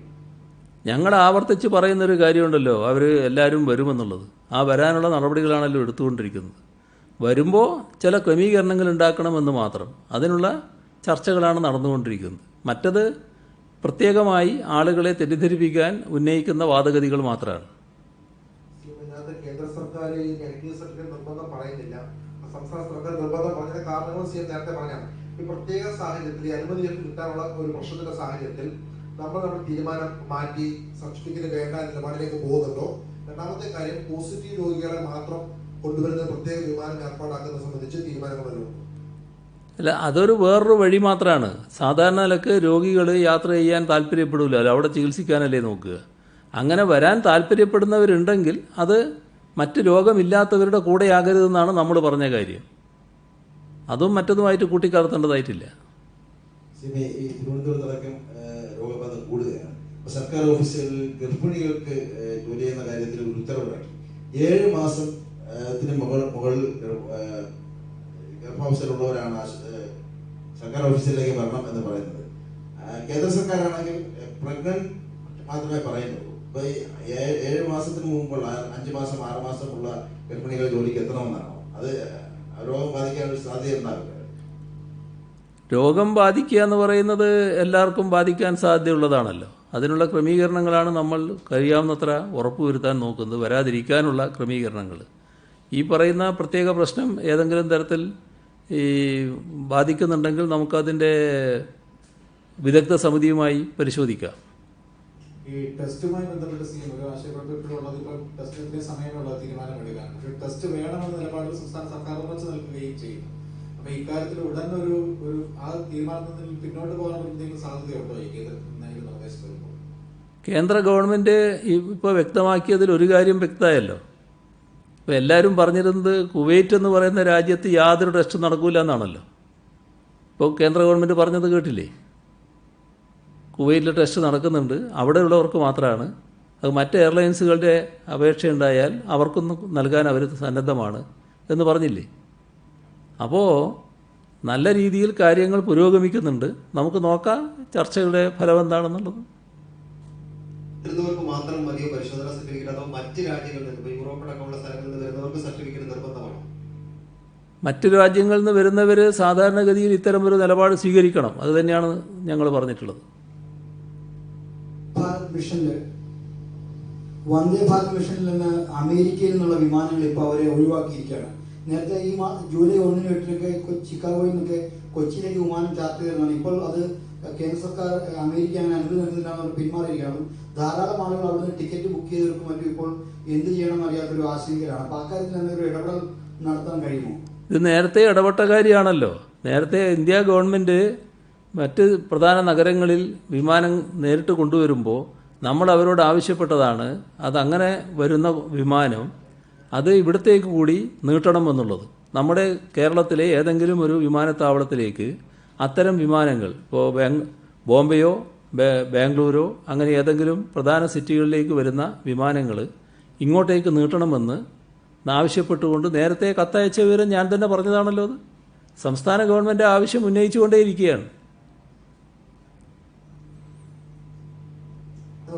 ഞങ്ങൾ ആവർത്തിച്ച് പറയുന്നൊരു കാര്യമുണ്ടല്ലോ, അവർ എല്ലാവരും വരുമെന്നുള്ളത്. ആ വരാനുള്ള നടപടികളാണല്ലോ എടുത്തുകൊണ്ടിരിക്കുന്നത്. വരുമ്പോൾ ചില ക്രമീകരണങ്ങൾ ഉണ്ടാക്കണമെന്ന് മാത്രം. അതിനുള്ള ചർച്ചകളാണ് നടന്നുകൊണ്ടിരിക്കുന്നത്. മറ്റത് പ്രത്യേകമായി ആളുകളെ തെറ്റിദ്ധരിപ്പിക്കാൻ ഉന്നയിക്കുന്ന വാദഗതികൾ മാത്രമാണ്. കേന്ദ്ര സർക്കാർ ഈ നെഗറ്റീവ് സർട്ടിഫിക്കറ്റ് നിർബന്ധം പറയുന്നില്ല. സംസ്ഥാന സർക്കാർ നിർബന്ധം പറഞ്ഞതിന്റെ കാരണങ്ങൾ നേരത്തെ പറഞ്ഞാണ്. ഈ പ്രത്യേക സാഹചര്യത്തിൽ ഈ അനുമതി കിട്ടാനുള്ള ഒരു പ്രശ്നത്തിന്റെ സാഹചര്യത്തിൽ നമ്മുടെ തീരുമാനം മാറ്റി സർട്ടിഫിക്കറ്റ് വേണ്ട നിലപാടിലേക്ക് പോകുന്നുണ്ടോ? രണ്ടാമത്തെ കാര്യം, പോസിറ്റീവ് രോഗികളെ മാത്രം കൊണ്ടുവരുന്ന പ്രത്യേക വിമാനം ഏർപ്പാടാക്കുന്നത് സംബന്ധിച്ച് തീരുമാനങ്ങൾ വരുന്നുണ്ട്. അല്ല, അതൊരു വേറൊരു വഴി മാത്രമാണ്. സാധാരണ നിലക്ക് രോഗികൾ യാത്ര ചെയ്യാൻ താല്പര്യപ്പെടില്ല, അവിടെ ചികിത്സിക്കാനല്ലേ നോക്കുക. അങ്ങനെ വരാൻ താല്പര്യപ്പെടുന്നവരുണ്ടെങ്കിൽ അത് മറ്റ് രോഗമില്ലാത്തവരുടെ കൂടെയാകരുതെന്നാണ് നമ്മൾ പറഞ്ഞ കാര്യം. അതും മറ്റതുമായിട്ട് കൂട്ടിക്കലർത്തേണ്ടതായിട്ടില്ല. ഈ തിരുവനന്തപുരത്തടക്കം രോഗബാധ കൂടുകയാണ്. സർക്കാർ ഓഫീസുകളിൽ ഗർഭിണികൾക്ക് ജോലി ചെയ്യുന്ന കാര്യത്തിൽ ഒരു ഉത്തരവിറക്കി. 7 മാസത്തിന് മുകളിൽ ഗർഭാവസ്ഥയിലുള്ളവരാണ് സർക്കാർ ഓഫീസിലേക്ക് വരണം എന്ന് പറയുന്നത്. കേന്ദ്ര സർക്കാരാണെങ്കിൽ പ്രഗ്നന്റ് മാത്രമേ പറയുന്നുള്ളൂ. ഇപ്പൊ 7 മാസത്തിന് മുമ്പുള്ള 5 മാസം 6 മാസമുള്ള ഗർഭിണികൾ ജോലിക്ക് എത്തണമെന്നാണോ? അത് രോഗം ബാധിക്കാനുള്ള സാധ്യത ഉണ്ടാവില്ല. രോഗം ബാധിക്കുക എന്ന് പറയുന്നത് എല്ലാവർക്കും ബാധിക്കാൻ സാധ്യതയുള്ളതാണല്ലോ. അതിനുള്ള ക്രമീകരണങ്ങളാണ് നമ്മൾ കഴിയാവുന്നത്ര ഉറപ്പുവരുത്താൻ നോക്കുന്നത്, വരാതിരിക്കാനുള്ള ക്രമീകരണങ്ങൾ. ഈ പറയുന്ന പ്രത്യേക പ്രശ്നം ഏതെങ്കിലും തരത്തിൽ ബാധിക്കുന്നുണ്ടെങ്കിൽ നമുക്കതിൻ്റെ വിദഗ്ധ സമിതിയുമായി പരിശോധിക്കാം. ഈ ടെസ്റ്റുമായി ബന്ധപ്പെട്ട് ഒരു ആശയക്കുഴപ്പത്തിലുള്ളത് ഇപ്പോൾ ടെസ്റ്റിന് സമയമുള്ള തീരുമാനമെടുക്കാൻ, പക്ഷേ ടെസ്റ്റ് വേണമെന്ന നിലപാടിൽ സംസ്ഥാന സർക്കാർ ഉറച്ചു നിൽക്കുകയും ചെയ്യുന്നു. അപ്പൊ ഇക്കാര്യത്തിൽ ഉടൻ ഒരു ആ തീരുമാനത്തിൽ പിന്നോട്ട് പോകാനുള്ള എന്തെങ്കിലും സാധ്യതയുണ്ടോ ഈ നിർദ്ദേശം വരുമ്പോൾ? കേന്ദ്ര ഗവൺമെൻറ് ഇപ്പോൾ വ്യക്തമാക്കിയതിൽ ഒരു കാര്യം വ്യക്തമായല്ലോ. ഇപ്പോൾ എല്ലാവരും പറഞ്ഞിരുന്നത് കുവൈറ്റ് എന്ന് പറയുന്ന രാജ്യത്ത് യാതൊരു ടെസ്റ്റും നടക്കില്ല എന്നാണല്ലോ. ഇപ്പോൾ കേന്ദ്ര ഗവൺമെൻറ് പറഞ്ഞത് കേട്ടില്ലേ? കുവൈറ്റിൽ ടെസ്റ്റ് നടക്കുന്നുണ്ട്, അവിടെയുള്ളവർക്ക് മാത്രമാണ്. അത് മറ്റ് എയർലൈൻസുകളുടെ അപേക്ഷയുണ്ടായാൽ അവർക്കൊന്നും നൽകാൻ അവർ സന്നദ്ധമാണ് എന്ന് പറഞ്ഞില്ലേ? അപ്പോൾ നല്ല രീതിയിൽ കാര്യങ്ങൾ പുരോഗമിക്കുന്നുണ്ട്. നമുക്ക് നോക്കാം ചർച്ചകളുടെ ഫലം എന്താണെന്നുള്ളത്. വരുന്നവർക്ക് മാത്രം മതിയോ പരിശോധന സർട്ടിഫിക്കറ്റ്, അതോ മറ്റ് രാജ്യങ്ങളിൽ നിന്ന്, യൂറോപ്പ് അടക്കമുള്ള സ്ഥലങ്ങളിൽ നിന്ന് വരുന്നവർക്ക് സർട്ടിഫിക്കറ്റ് നിർബന്ധമാണോ? മറ്റ് രാജ്യങ്ങളിൽ നിന്ന് വരുന്നവർ സാധാരണഗതിയിൽ ഇത്തരം ഒരു നിലപാട് സ്വീകരിക്കണം. അത് തന്നെയാണ് ഞങ്ങൾ പറഞ്ഞിട്ടുള്ളത്. മിഷനിൽ വന്ദേ ഭാരത് മിഷനിൽ നിന്ന് അമേരിക്കയിൽ നിന്നുള്ള വിമാനങ്ങൾ ഇപ്പോൾ അവരെ ഒഴിവാക്കിയിരിക്കുകയാണ്. നേരത്തെ ഈ ജൂലൈ 1-നും 8-നൊക്കെ ചിക്കാഗോയിൽ നിന്നൊക്കെ കൊച്ചിയിലേക്ക് വിമാനം ചാർട്ട് ചെയ്തതാണ്. ഇപ്പോൾ അത് കേന്ദ്ര സർക്കാർ അമേരിക്ക അങ്ങനെ അനുമതി നൽകുന്നില്ല പിന്മാറിയിരിക്കുകയാണ്. ധാരാളം ആളുകൾ അവിടെ നിന്ന് ടിക്കറ്റ് ബുക്ക് ചെയ്തവർക്കും മറ്റും ഇപ്പോൾ എന്ത് ചെയ്യണമെന്ന് അറിയാത്തൊരു ആശങ്കയിലാണ്. അപ്പോൾ അക്കാര്യത്തിൽ എന്തെങ്കിലും ഇടപെടൽ നടത്താൻ കഴിയുമോ? ഇത് നേരത്തെ ഇടപെട്ട കാര്യമാണല്ലോ. നേരത്തെ ഇന്ത്യ ഗവൺമെൻറ് മറ്റ് പ്രധാന നഗരങ്ങളിൽ വിമാനം നേരിട്ട് കൊണ്ടുവരുമ്പോൾ നമ്മൾ അവരോട് ആവശ്യപ്പെട്ടതാണ് അതങ്ങനെ വരുന്ന വിമാനം അത് ഇവിടത്തേക്ക് കൂടി നീട്ടണമെന്നുള്ളത്. നമ്മുടെ കേരളത്തിലെ ഏതെങ്കിലും ഒരു വിമാനത്താവളത്തിലേക്ക് അത്തരം വിമാനങ്ങൾ ഇപ്പോൾ ബോംബെയോ ബാംഗ്ലൂരോ അങ്ങനെ ഏതെങ്കിലും പ്രധാന സിറ്റികളിലേക്ക് വരുന്ന വിമാനങ്ങൾ ഇങ്ങോട്ടേക്ക് നീട്ടണമെന്ന് ആവശ്യപ്പെട്ടുകൊണ്ട് നേരത്തെ കത്തയച്ച വിവരം ഞാൻ തന്നെ പറഞ്ഞതാണല്ലോ. അത് സംസ്ഥാന ഗവൺമെൻറ് ആവശ്യം ഉന്നയിച്ചുകൊണ്ടേയിരിക്കുകയാണ്.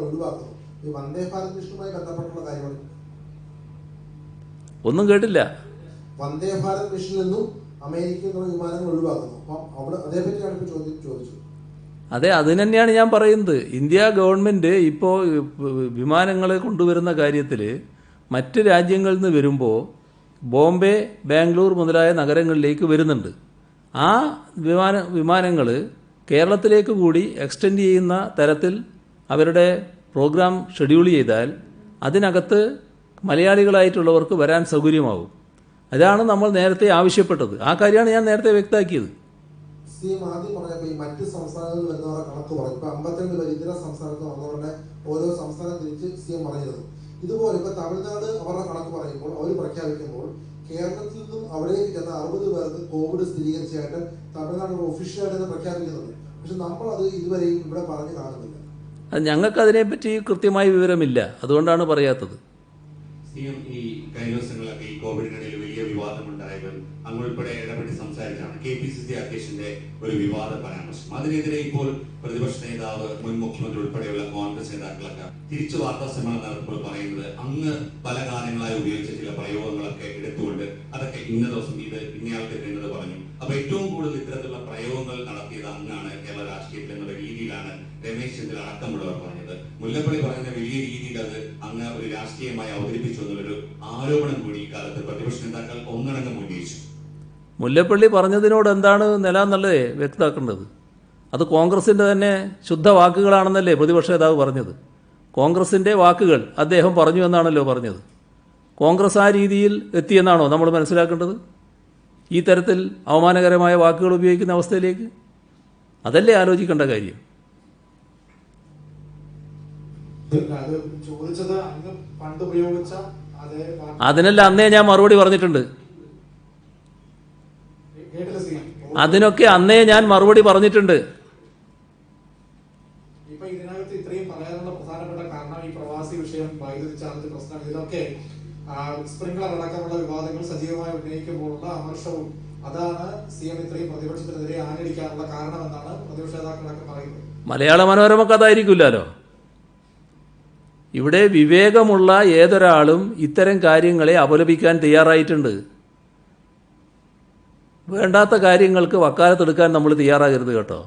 ഒഴിവാക്കുന്നു. ഈ വന്ദേ ഭാരത് മിഷനുമായി ബന്ധപ്പെട്ടുള്ള കാര്യമാണ്. ഒന്നും കേട്ടില്ല. വന്ദേ ഭാരത് മിഷനിൽ നിന്നും അമേരിക്കയിൽ നിന്നുള്ള വിമാനങ്ങൾ ഒഴിവാക്കുന്നു. അപ്പം അവിടെ അതേപറ്റിയാണ് ഇപ്പോൾ ചോദിച്ചത്. അതെ, അതിന് തന്നെയാണ് ഞാൻ പറയുന്നത്. ഇന്ത്യ ഗവൺമെൻറ് ഇപ്പോൾ വിമാനങ്ങളെ കൊണ്ടുവരുന്ന കാര്യത്തിൽ മറ്റ് രാജ്യങ്ങളിൽ നിന്ന് വരുമ്പോൾ ബോംബെ ബാംഗ്ലൂർ മുതലായ നഗരങ്ങളിലേക്ക് വരുന്നുണ്ട്. ആ വിമാനങ്ങൾ കേരളത്തിലേക്ക് കൂടി എക്സ്റ്റെൻഡ് ചെയ്യുന്ന തരത്തിൽ അവരുടെ പ്രോഗ്രാം ഷെഡ്യൂൾ ചെയ്താൽ അതിനകത്ത് മലയാളികളായിട്ടുള്ളവർക്ക് വരാൻ സൗകര്യമാവും. അതാണ് നമ്മൾ നേരത്തെ ആവശ്യപ്പെട്ടത്. ആ കാര്യമാണ് ഞാൻ നേരത്തെ വ്യക്തമാക്കിയത്. സിഎം ആദ്യം പറഞ്ഞപ്പോൾ ഈ മറ്റ് സംസ്ഥാനങ്ങളിൽ വരുന്നവരുടെ കണക്ക് പറഞ്ഞു. ഇപ്പൊ 52 പേര് ഇതര സംസ്ഥാനത്ത് വന്നവരുടെ ഓരോ സംസ്ഥാനം തിരിച്ച് സിഎം പറഞ്ഞിരുന്നു. ഇതുപോലെ ഇപ്പൊ തമിഴ്നാട് അവരുടെ കണക്ക് പറയുമ്പോൾ അവർ പ്രഖ്യാപിക്കുമ്പോൾ കേരളത്തിൽ നിന്നും അവിടേക്ക് ചെന്ന 60 പേർക്ക് കോവിഡ് സ്ഥിരീകരിച്ചായിട്ട് തമിഴ്നാട് ഒഫീഷ്യലായിട്ട് പ്രഖ്യാപിക്കുന്നുണ്ട്. പക്ഷെ നമ്മൾ അത് ഇതുവരെയും ഇവിടെ പറഞ്ഞു കാണുന്നില്ല. ഞങ്ങൾക്ക് അതിനെപ്പറ്റി കൃത്യമായ വിവരമില്ല, അതുകൊണ്ടാണ് പറയാത്തത്. സിഎം ഈ കഴിഞ്ഞ ദിവസങ്ങളിലൊക്കെ ഈ കോവിഡിനിടയിൽ വലിയ വിവാദമുണ്ടായപ്പോൾ അങ്ങുൾപ്പെടെ ഇടപെട്ട് സംസാരിച്ചാണ് KPCC അധ്യക്ഷന്റെ ഒരു വിവാദ പരാമർശം. അതിനെതിരെ ഇപ്പോൾ പ്രതിപക്ഷ നേതാവ് മുൻ മുഖ്യമന്ത്രി ഉൾപ്പെടെയുള്ള കോൺഗ്രസ് നേതാക്കളൊക്കെ തിരിച്ചു വാർത്താ സമ്മേളനം നടത്തുമ്പോൾ പറയുന്നത് അങ്ങ് പല കാലങ്ങളായി ഉപയോഗിച്ച ചില പ്രയോഗങ്ങളൊക്കെ എടുത്തുകൊണ്ട് അതൊക്കെ ഇന്ന ദിവസം ഇത് ഇന്നയാൾക്ക് എന്നത് പറഞ്ഞു. അപ്പൊ ഏറ്റവും കൂടുതൽ ഇത്തരത്തിലുള്ള പ്രയോഗങ്ങൾ നടത്തിയത് അങ്ങാണ് കേരള രാഷ്ട്രീയത്തിൽ എന്നുള്ള രീതിയിലാണ് രമേശ് ചെന്നിത്തല അടക്കമുള്ളവർ പറഞ്ഞത്. മുല്ലപ്പള്ളി പറയുന്ന വലിയ രീതിയിൽ അത് അങ്ങ് ഒരു രാഷ്ട്രീയമായി അവതരിപ്പിച്ചു എന്നുള്ളൊരു ആരോപണം കൂടി ഇക്കാലത്ത് പ്രതിപക്ഷ നേതാക്കൾ ഒന്നടങ്കം ഉന്നയിച്ചു. മുല്ലപ്പള്ളി പറഞ്ഞതിനോട് എന്താണ് നില എന്നുള്ളത് വ്യക്തമാക്കേണ്ടത്. അത് കോൺഗ്രസിൻ്റെ തന്നെ ശുദ്ധ വാക്കുകളാണെന്നല്ലേ പ്രതിപക്ഷ നേതാവ് പറഞ്ഞത്. കോൺഗ്രസിൻ്റെ വാക്കുകൾ അദ്ദേഹം പറഞ്ഞു എന്നാണല്ലോ പറഞ്ഞത്. കോൺഗ്രസ് ആ രീതിയിൽ എത്തിയെന്നാണോ നമ്മൾ മനസ്സിലാക്കേണ്ടത്? ഈ തരത്തിൽ അവമാനകരമായ വാക്കുകൾ ഉപയോഗിക്കുന്ന അവസ്ഥയിലേക്ക് അതല്ലേ ആലോചിക്കേണ്ട കാര്യം. അതിനല്ല അന്നേ ഞാൻ മറുപടി പറഞ്ഞിട്ടുണ്ട്. അതിനൊക്കെ അന്നേ ഞാൻ മറുപടി പറഞ്ഞിട്ടുണ്ട്. ഇപ്പൊ ഇതിനകത്ത് ഇത്രയും പറയാനുള്ള പ്രധാനപ്പെട്ട കാരണം ഈ പ്രവാസി വിഷയം, വൈദ്യുതി ചാർജ് പ്രശ്നം, ഇതിലൊക്കെ സ്പ്രിംഗ്ലർ അടക്കമുള്ള വിവാദങ്ങൾ സജീവമായി ഉന്നയിക്കുമ്പോഴുള്ള അമർഷവും അതാണ് സിഎം ഇത്രയും പ്രതിപക്ഷത്തിനെതിരെ ആഞ്ഞടിക്കാനുള്ള കാരണമെന്നാണ് പ്രതിപക്ഷ നേതാക്കളൊക്കെ പറയുന്നത്. മലയാള മനോരമക്ക് അതായിരിക്കില്ലല്ലോ. ഇവിടെ വിവേകമുള്ള ഏതൊരാളും ഇത്തരം കാര്യങ്ങളെ അപലപിക്കാൻ തയ്യാറായിട്ടുണ്ട്. വേണ്ടാത്ത കാര്യങ്ങൾക്ക് വക്കാലത്തെടുക്കാൻ നമ്മൾ തയ്യാറാകരുത് കേട്ടോ.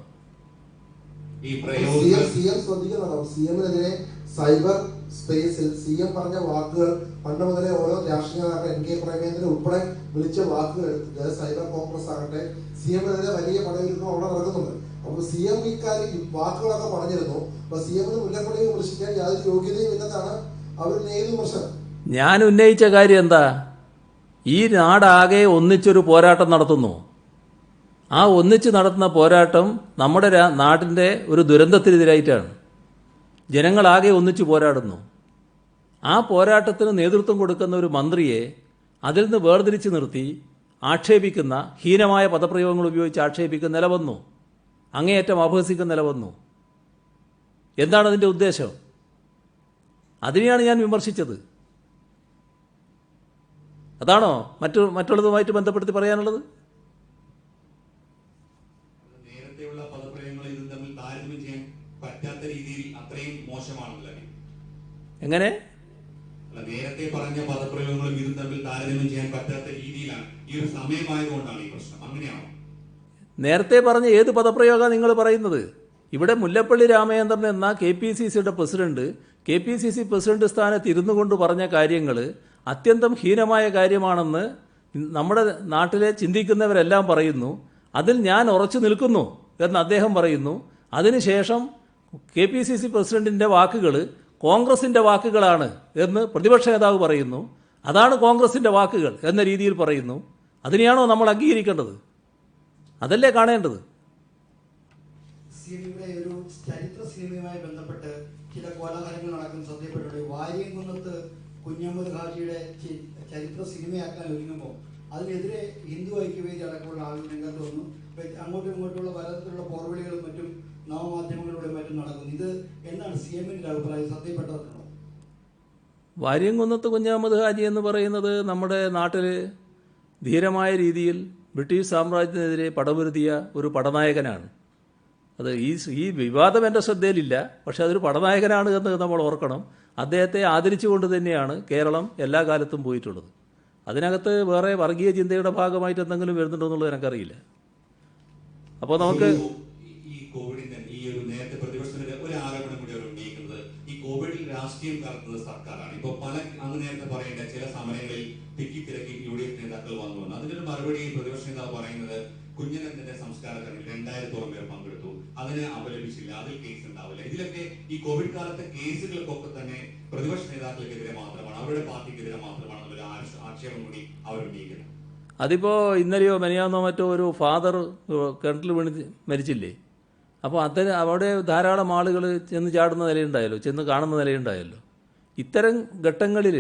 സിഎം ശ്രദ്ധിക്കുന്നുണ്ടോ? സിഎമ്മിനെതിരെ സൈബർ സ്പേസിൽ സിഎം പറഞ്ഞ വാക്കുകൾ പണ്ട് മുതലേ ഓരോ രാഷ്ട്രീയ നേതാക്കൾ NK പ്രേമേന്ദ്രൻ ഉൾപ്പെടെ വിളിച്ച വാക്കുകൾ എടുത്തിട്ട് സൈബർ കോൺഗ്രസ് ആകട്ടെ സിഎമ്മിനെതിരെ വലിയ പടയൊരുക്കം അവിടെ നടക്കുന്നുണ്ട്. അപ്പൊ സിഎം ഇക്കാര്യം വാക്കുകളൊക്കെ പറഞ്ഞിരുന്നു. അപ്പൊ സിഎമ്മിന് മുല്ലപ്പള്ളിയെ വിമർശിക്കാൻ യാതൊരു യോഗ്യതയും ഇല്ലെന്നാണ് അവർ ഏത് വിമർശനം. ഞാൻ ഉന്നയിച്ച കാര്യം എന്താ? ഈ നാടാകെ ഒന്നിച്ചൊരു പോരാട്ടം നടത്തുന്നു. ആ ഒന്നിച്ച് നടത്തുന്ന പോരാട്ടം നമ്മുടെ നാട്ടിൻ്റെ ഒരു ദുരന്തത്തിനെതിരായിട്ടാണ്. ജനങ്ങളാകെ ഒന്നിച്ച് പോരാടുന്നു. ആ പോരാട്ടത്തിന് നേതൃത്വം കൊടുക്കുന്ന ഒരു മന്ത്രിയെ അതിൽ നിന്ന് വേർതിരിച്ച് നിർത്തി ആക്ഷേപിക്കുന്ന ഹീനമായ പദപ്രയോഗങ്ങൾ ഉപയോഗിച്ച് ആക്ഷേപിക്കുന്ന നില വന്നു. അങ്ങേയറ്റം അപഹസിക്കുന്ന നില വന്നു. എന്താണ് അതിൻ്റെ ഉദ്ദേശം? അതിനെയാണ് ഞാൻ വിമർശിച്ചത്. അതാണോ മറ്റുള്ളതുമായിട്ട് ബന്ധപ്പെടുത്തി പറയാനുള്ളത്? നേരത്തെയുള്ള പദപ്രയോഗങ്ങൾ ഇത് തമ്മിൽ താരതമ്യം ചെയ്യാൻ പറ്റാത്ത രീതിയിൽ അത്രയും മോശമാണല്ലോ. എങ്ങനെ? നേരത്തെ പറഞ്ഞ പദപ്രയോഗങ്ങളും ഇതും തമ്മിൽ താരതമ്യം ചെയ്യാൻ പറ്റാത്ത രീതിയിലാണ്. ഈ ഒരു സമയമായതുകൊണ്ടാണ് ഈ പ്രശ്നം. അങ്ങനെയാണോ? നേരത്തെ പറഞ്ഞ ഏത് പദപ്രയോഗമാണ് നിങ്ങൾ പറയുന്നത്? ഇവിടെ മുല്ലപ്പള്ളി രാമചന്ദ്രൻ എന്ന KPCCയുടെ പ്രസിഡന്റ് KPCC പ്രസിഡന്റ് സ്ഥാനത്ത് ഇരുന്നു കൊണ്ട് പറഞ്ഞ കാര്യങ്ങൾ അത്യന്തം ഹീനമായ കാര്യമാണെന്ന് നമ്മുടെ നാട്ടിലെ ചിന്തിക്കുന്നവരെല്ലാം പറയുന്നു. അതിൽ ഞാൻ ഉറച്ചു നിൽക്കുന്നു എന്ന് അദ്ദേഹം പറയുന്നു. അതിനുശേഷം KPCC പ്രസിഡന്റിൻ്റെ വാക്കുകൾ കോൺഗ്രസിൻ്റെ വാക്കുകളാണ് എന്ന് പ്രതിപക്ഷ നേതാവ് പറയുന്നു. അതാണ് കോൺഗ്രസിൻ്റെ വാക്കുകൾ എന്ന രീതിയിൽ പറയുന്നു. അതിനെയാണോ നമ്മൾ അംഗീകരിക്കേണ്ടത്? അതല്ലേ കാണേണ്ടത്? സിനിമയുടെ ഒരു ചരിത്ര സിനിമയുമായി ബന്ധപ്പെട്ട് ചില കോലാഹലങ്ങൾ നടക്കുന്ന ശ്രദ്ധയപ്പെട്ടുണ്ട്. വാര്യംകുന്നത്ത് കുഞ്ഞഹമ്മദ് ഹാജിയുടെ ചരിത്ര സിനിമയാക്കാൻ ഒരുങ്ങുമ്പോൾ അതിനെതിരെ ഹിന്ദു ഐക്യവേദി അടക്കമുള്ള ആളുകൾ രംഗത്ത് വന്നു. അങ്ങോട്ടും ഇങ്ങോട്ടുള്ള പലതരത്തിലുള്ള പോർവിളികളും മറ്റും നവമാധ്യമങ്ങളിലൂടെ മറ്റും നടക്കുന്നു. ഇത് എന്താണ് CM-ന്റെ അഭിപ്രായം? ശ്രദ്ധയപ്പെട്ടതാണോ? വാര്യംകുന്നത്ത് കുഞ്ഞഹമ്മദ് ഹാജി എന്ന് പറയുന്നത് നമ്മുടെ നാട്ടിൽ ധീരമായ രീതിയിൽ ബ്രിട്ടീഷ് സാമ്രാജ്യത്തിനെതിരെ പടപൊരുതിയ ഒരു പടനായകനാണ്. അത് ഈ വിവാദം എൻ്റെ ശ്രദ്ധയിലില്ല, പക്ഷെ അതൊരു പടനായകനാണ് എന്ന് നമ്മൾ ഓർക്കണം. അദ്ദേഹത്തെ ആദരിച്ചുകൊണ്ട് തന്നെയാണ് കേരളം എല്ലാ കാലത്തും പോയിട്ടുള്ളത്. അതിനകത്ത് വേറെ വർഗീയ ചിന്തയുടെ ഭാഗമായിട്ട് എന്തെങ്കിലും വരുന്നുണ്ടോ എന്നുള്ളത് എനിക്കറിയില്ല. അപ്പോൾ നമുക്ക് ഈ കോവിഡിന്റെ ഈ ഒരു നേരത്തെ പ്രതിപക്ഷത്തിന്റെ ഒരു ആരോപണം കൂടി അവർ ഉന്നയിക്കുന്നത് ഈ കോവിഡിൽ രാഷ്ട്രീയം കലർത്തുന്നത് സർക്കാരാണ്. ഇപ്പൊ പല അങ്ങ് നേരത്തെ പറയേണ്ട ചില സമരങ്ങളിൽ തിക്കി UDF നേതാക്കൾ വന്നു. അതിനൊരു മറുപടി പ്രതിപക്ഷ നേതാവ് പറയുന്നത് കുഞ്ഞനന്ദന്റെ സംസ്കാര ചടങ്ങിൽ 2000-ഓളം പേർ പങ്കെടുത്തു, അതിനെ അപലപിച്ചില്ല, അതിൽ കേസ് ഉണ്ടാവില്ല. ഇതിലൊക്കെ ഈ കോവിഡ് കാലത്തെ കേസുകൾക്കൊക്കെ തന്നെ പ്രതിപക്ഷ നേതാക്കൾക്കെതിരെ മാത്രമാണ്, അവരുടെ പാർട്ടിക്കെതിരെ മാത്രമാണ് എന്നൊരു ആക്ഷേപം കൂടി അവർ ഉന്നയിക്കുന്നത്. അതിപ്പോൾ ഇന്നലെയോ മെനയാന്നോ മറ്റോ ഒരു ഫാദർ കിണറ്റിൽ വീണ് മരിച്ചില്ലേ? അപ്പോൾ അവിടെ ധാരാളം ആളുകൾ ചെന്ന് ചാടുന്ന നിലയുണ്ടായല്ലോ, ചെന്ന് കാണുന്ന നിലയുണ്ടായല്ലോ. ഇത്തരം ഘട്ടങ്ങളിൽ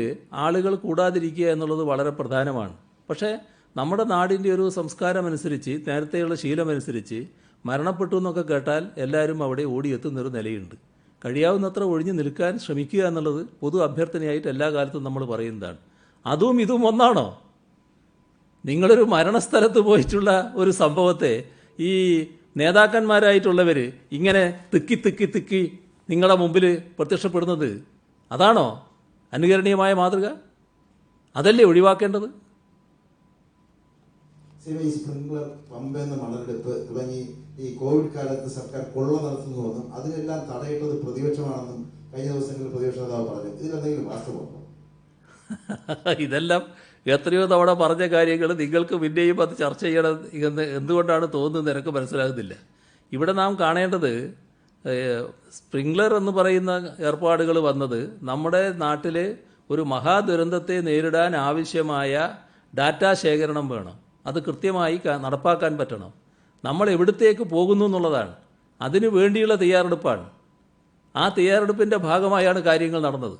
ആളുകൾ കൂടാതിരിക്കുക എന്നുള്ളത് വളരെ പ്രധാനമാണ്. പക്ഷേ നമ്മുടെ നാടിൻ്റെ ഒരു സംസ്കാരമനുസരിച്ച്, നേരത്തെയുള്ള ശീലമനുസരിച്ച് മരണപ്പെട്ടു എന്നൊക്കെ കേട്ടാൽ എല്ലാവരും അവിടെ ഓടിയെത്തുന്നൊരു നിലയുണ്ട്. കഴിയാവുന്നത്ര ഒഴിഞ്ഞു നിൽക്കാൻ ശ്രമിക്കുക എന്നുള്ളത് പൊതു അഭ്യർത്ഥനയായിട്ട് എല്ലാ കാലത്തും നമ്മൾ പറയുന്നതാണ്. അതും ഇതും ഒന്നാണോ? നിങ്ങളൊരു മരണസ്ഥലത്ത് പോയിട്ടുള്ള ഒരു സംഭവത്തെ ഈ നേതാക്കന്മാരായിട്ടുള്ളവർ ഇങ്ങനെ തിക്കി നിങ്ങളുടെ മുമ്പിൽ പ്രത്യക്ഷപ്പെടുന്നത്, അതാണോ അനുകരണീയമായ മാതൃക? അതല്ലേ ഒഴിവാക്കേണ്ടത്? ഈ സ്പ്രിംഗ്ലർ, പമ്പെന്ന മണലെടുപ്പ് തുടങ്ങി ഈ കോവിഡ് കാലത്ത് സർക്കാർ കൊള്ള നടത്തുന്നുവെന്നും അതിനെല്ലാം തടയിട്ടത് പ്രതിപക്ഷമാണെന്നും കഴിഞ്ഞ ദിവസങ്ങളിൽ പ്രതിപക്ഷ നേതാവ് പറഞ്ഞു. ഇതിലെന്തെങ്കിലും വാസ്തവമുണ്ടോ? ഇതെല്ലാം എത്രയോ തവണ പറഞ്ഞ കാര്യങ്ങൾ നിങ്ങൾക്ക് പിന്നെയും അത് ചർച്ച ചെയ്യണം എന്ന് എന്തുകൊണ്ടാണ് തോന്നുന്നത് എനിക്ക് മനസ്സിലാകുന്നില്ല. ഇവിടെ നാം കാണേണ്ടത് സ്പ്രിംഗ്ലർ എന്ന് പറയുന്ന ഏർപ്പാടുകൾ വന്നത് നമ്മുടെ നാട്ടിൽ ഒരു മഹാദുരന്തത്തെ നേരിടാൻ ആവശ്യമായ ഡാറ്റാ ശേഖരണം വേണം. അത് കൃത്യമായി നടപ്പാക്കാൻ പറ്റണം. നമ്മൾ എവിടത്തേക്ക് പോകുന്നു എന്നുള്ളതാണ്. അതിനു വേണ്ടിയുള്ള തയ്യാറെടുപ്പാണ്. ആ തയ്യാറെടുപ്പിൻ്റെ ഭാഗമായാണ് കാര്യങ്ങൾ നടന്നത്.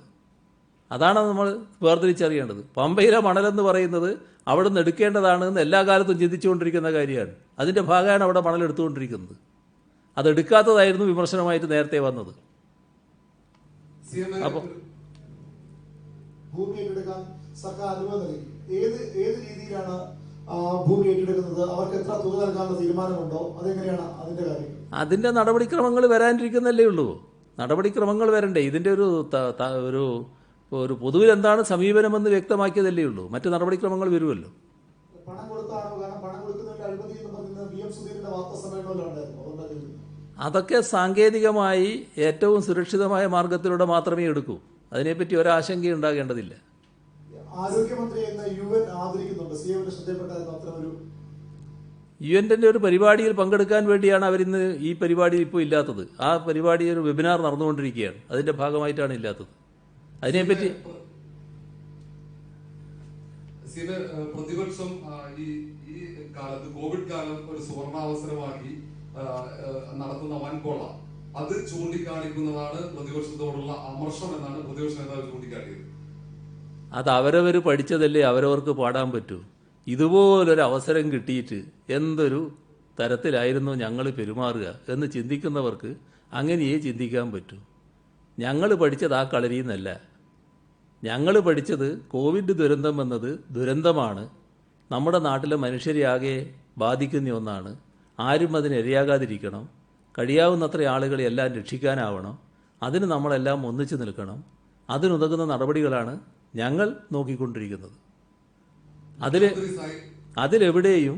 അതാണ് നമ്മൾ വേർതിരിച്ചറിയേണ്ടത്. പമ്പയിലെ മണലെന്ന് പറയുന്നത് അവിടെ നിന്ന് എടുക്കേണ്ടതാണ് എന്ന് എല്ലാ കാലത്തും ചിന്തിച്ചുകൊണ്ടിരിക്കുന്ന കാര്യമാണ്. അതിൻ്റെ ഭാഗമാണ് അവിടെ മണലെടുത്തുകൊണ്ടിരിക്കുന്നത്. അതെടുക്കാത്തതായിരുന്നു വിമർശനമായിട്ട് നേരത്തെ വന്നത്. അപ്പോൾ ഭൂമി ഏറ്റെടുക്കാൻ സർക്കാർ അനുമതി നൽകി. ഏത് രീതിയിലാണ് ഭൂമി ഏറ്റെടുക്കുന്നത്? അവർക്ക് എത്ര തുക നൽകാനുള്ള തീരുമാനമുണ്ടോ? അതെങ്ങനെയാണ് അതിന്റെ കാര്യം? അതിൻ്റെ നടപടിക്രമങ്ങൾ വരാനിരിക്കുന്നല്ലേ ഉള്ളൂ. നടപടിക്രമങ്ങൾ വരണ്ടേ? ഇതിൻ്റെ ഒരു പൊതുവിൽ എന്താണ് സമീപനമെന്ന് വ്യക്തമാക്കിയതല്ലേ ഉള്ളൂ. മറ്റ് നടപടിക്രമങ്ങൾ വരുമല്ലോ. പണം കൊടുത്താണോ? കാരണം പണം കൊടുക്കുന്നതിന്റെ അഴിമതി എന്ന് പറയുന്നത് PM സുധീരന്റെ വാർത്താ സമ്മേളനമല്ലോ ഉണ്ടായിരുന്നു. അതൊക്കെ സാങ്കേതികമായി ഏറ്റവും സുരക്ഷിതമായ മാർഗത്തിലൂടെ മാത്രമേ എടുക്കൂ. അതിനെപ്പറ്റി ഒരാശങ്കയും ഉണ്ടാകേണ്ടതില്ല. ആരോഗ്യമന്ത്രി എന്ന UN ആദരിക്കുന്നുണ്ട്. CM-ന്റെ ശ്രദ്ധയിൽപ്പെട്ടായിരുന്നു അത്തരമൊരു UN ഒരു പരിപാടിയിൽ പങ്കെടുക്കാൻ വേണ്ടിയാണ് അവരിന്ന് ഈ പരിപാടി ഇപ്പോൾ ഇല്ലാത്തത്. ആ പരിപാടി ഒരു വെബിനാർ നടന്നുകൊണ്ടിരിക്കുകയാണ്. അതിൻ്റെ ഭാഗമായിട്ടാണ് ഇല്ലാത്തത്. അതിനെപ്പറ്റി പ്രതിപക്ഷം ഈ കാലത്ത് കോവിഡ് കാലം ഒരു സുവർണാവസരമാക്കി നടത്തുന്ന വൻകൊള്ള അത് ചൂണ്ടിക്കാണിക്കുന്നതാണ് പ്രതിപക്ഷത്തോടുള്ള അമർഷം എന്നാണ് പ്രതിപക്ഷ നേതാവ് ചൂണ്ടിക്കാട്ടിയത്. അത് അവരവർ പഠിച്ചതല്ലേ അവരവർക്ക് പാടാൻ പറ്റൂ. ഇതുപോലൊരു അവസരം കിട്ടിയിട്ട് എന്തൊരു തരത്തിലായിരുന്നു ഞങ്ങൾ പെരുമാറുക എന്ന് ചിന്തിക്കുന്നവർക്ക് അങ്ങനെയേ ചിന്തിക്കാൻ പറ്റൂ. ഞങ്ങൾ പഠിച്ചത് ആ കളരിയിൽ നിന്നല്ല. ഞങ്ങൾ പഠിച്ചത് കോവിഡ് ദുരന്തം എന്നത് ദുരന്തമാണ്, നമ്മുടെ നാട്ടിലെ മനുഷ്യരെയാകെ ബാധിക്കുന്ന ഒന്നാണ്. ആരും അതിനിരയാകാതിരിക്കണം. കഴിയാവുന്നത്ര ആളുകളെ എല്ലാം രക്ഷിക്കാനാവണം. അതിന് നമ്മളെല്ലാം ഒന്നിച്ചു നിൽക്കണം. അതിനുതകുന്ന നടപടികളാണ് ഞങ്ങൾ നോക്കിക്കൊണ്ടിരിക്കുന്നത്. അതിലെവിടെയും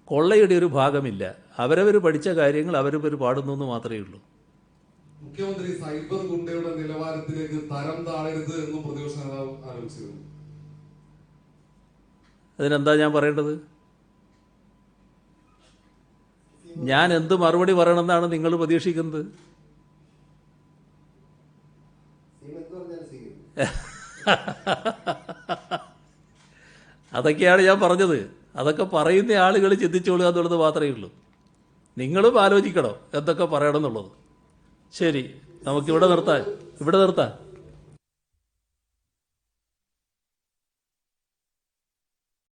കൊള്ളയുടെ ഒരു ഭാഗമില്ല. അവരവർ പഠിച്ച കാര്യങ്ങൾ അവരവർ പാടുന്നു എന്ന് മാത്രമേ ഉള്ളൂ. മുഖ്യമന്ത്രി സൈബർ ഗുണ്ടയുടെ നിലവാരത്തിലേക്ക് തരം താഴരുത് എന്നും പ്രതിപക്ഷ നേതാവ് ആരോപിച്ചിരുന്നു. അതിനെന്താ ഞാൻ പറയേണ്ടത്? ഞാൻ എന്ത് മറുപടി പറയണമെന്നാണ് നിങ്ങൾ പ്രതീക്ഷിക്കുന്നത്? അതൊക്കെയാണ് ഞാൻ പറഞ്ഞത്. അതൊക്കെ പറയുന്ന ആളുകൾ ചിന്തിച്ചോളുക എന്നുള്ളത് മാത്രമേ ഉള്ളൂ. നിങ്ങളും ആലോചിക്കണം എന്തൊക്കെ പറയണം എന്നുള്ളത്. ശരി, നമുക്കിവിടെ നിർത്താം.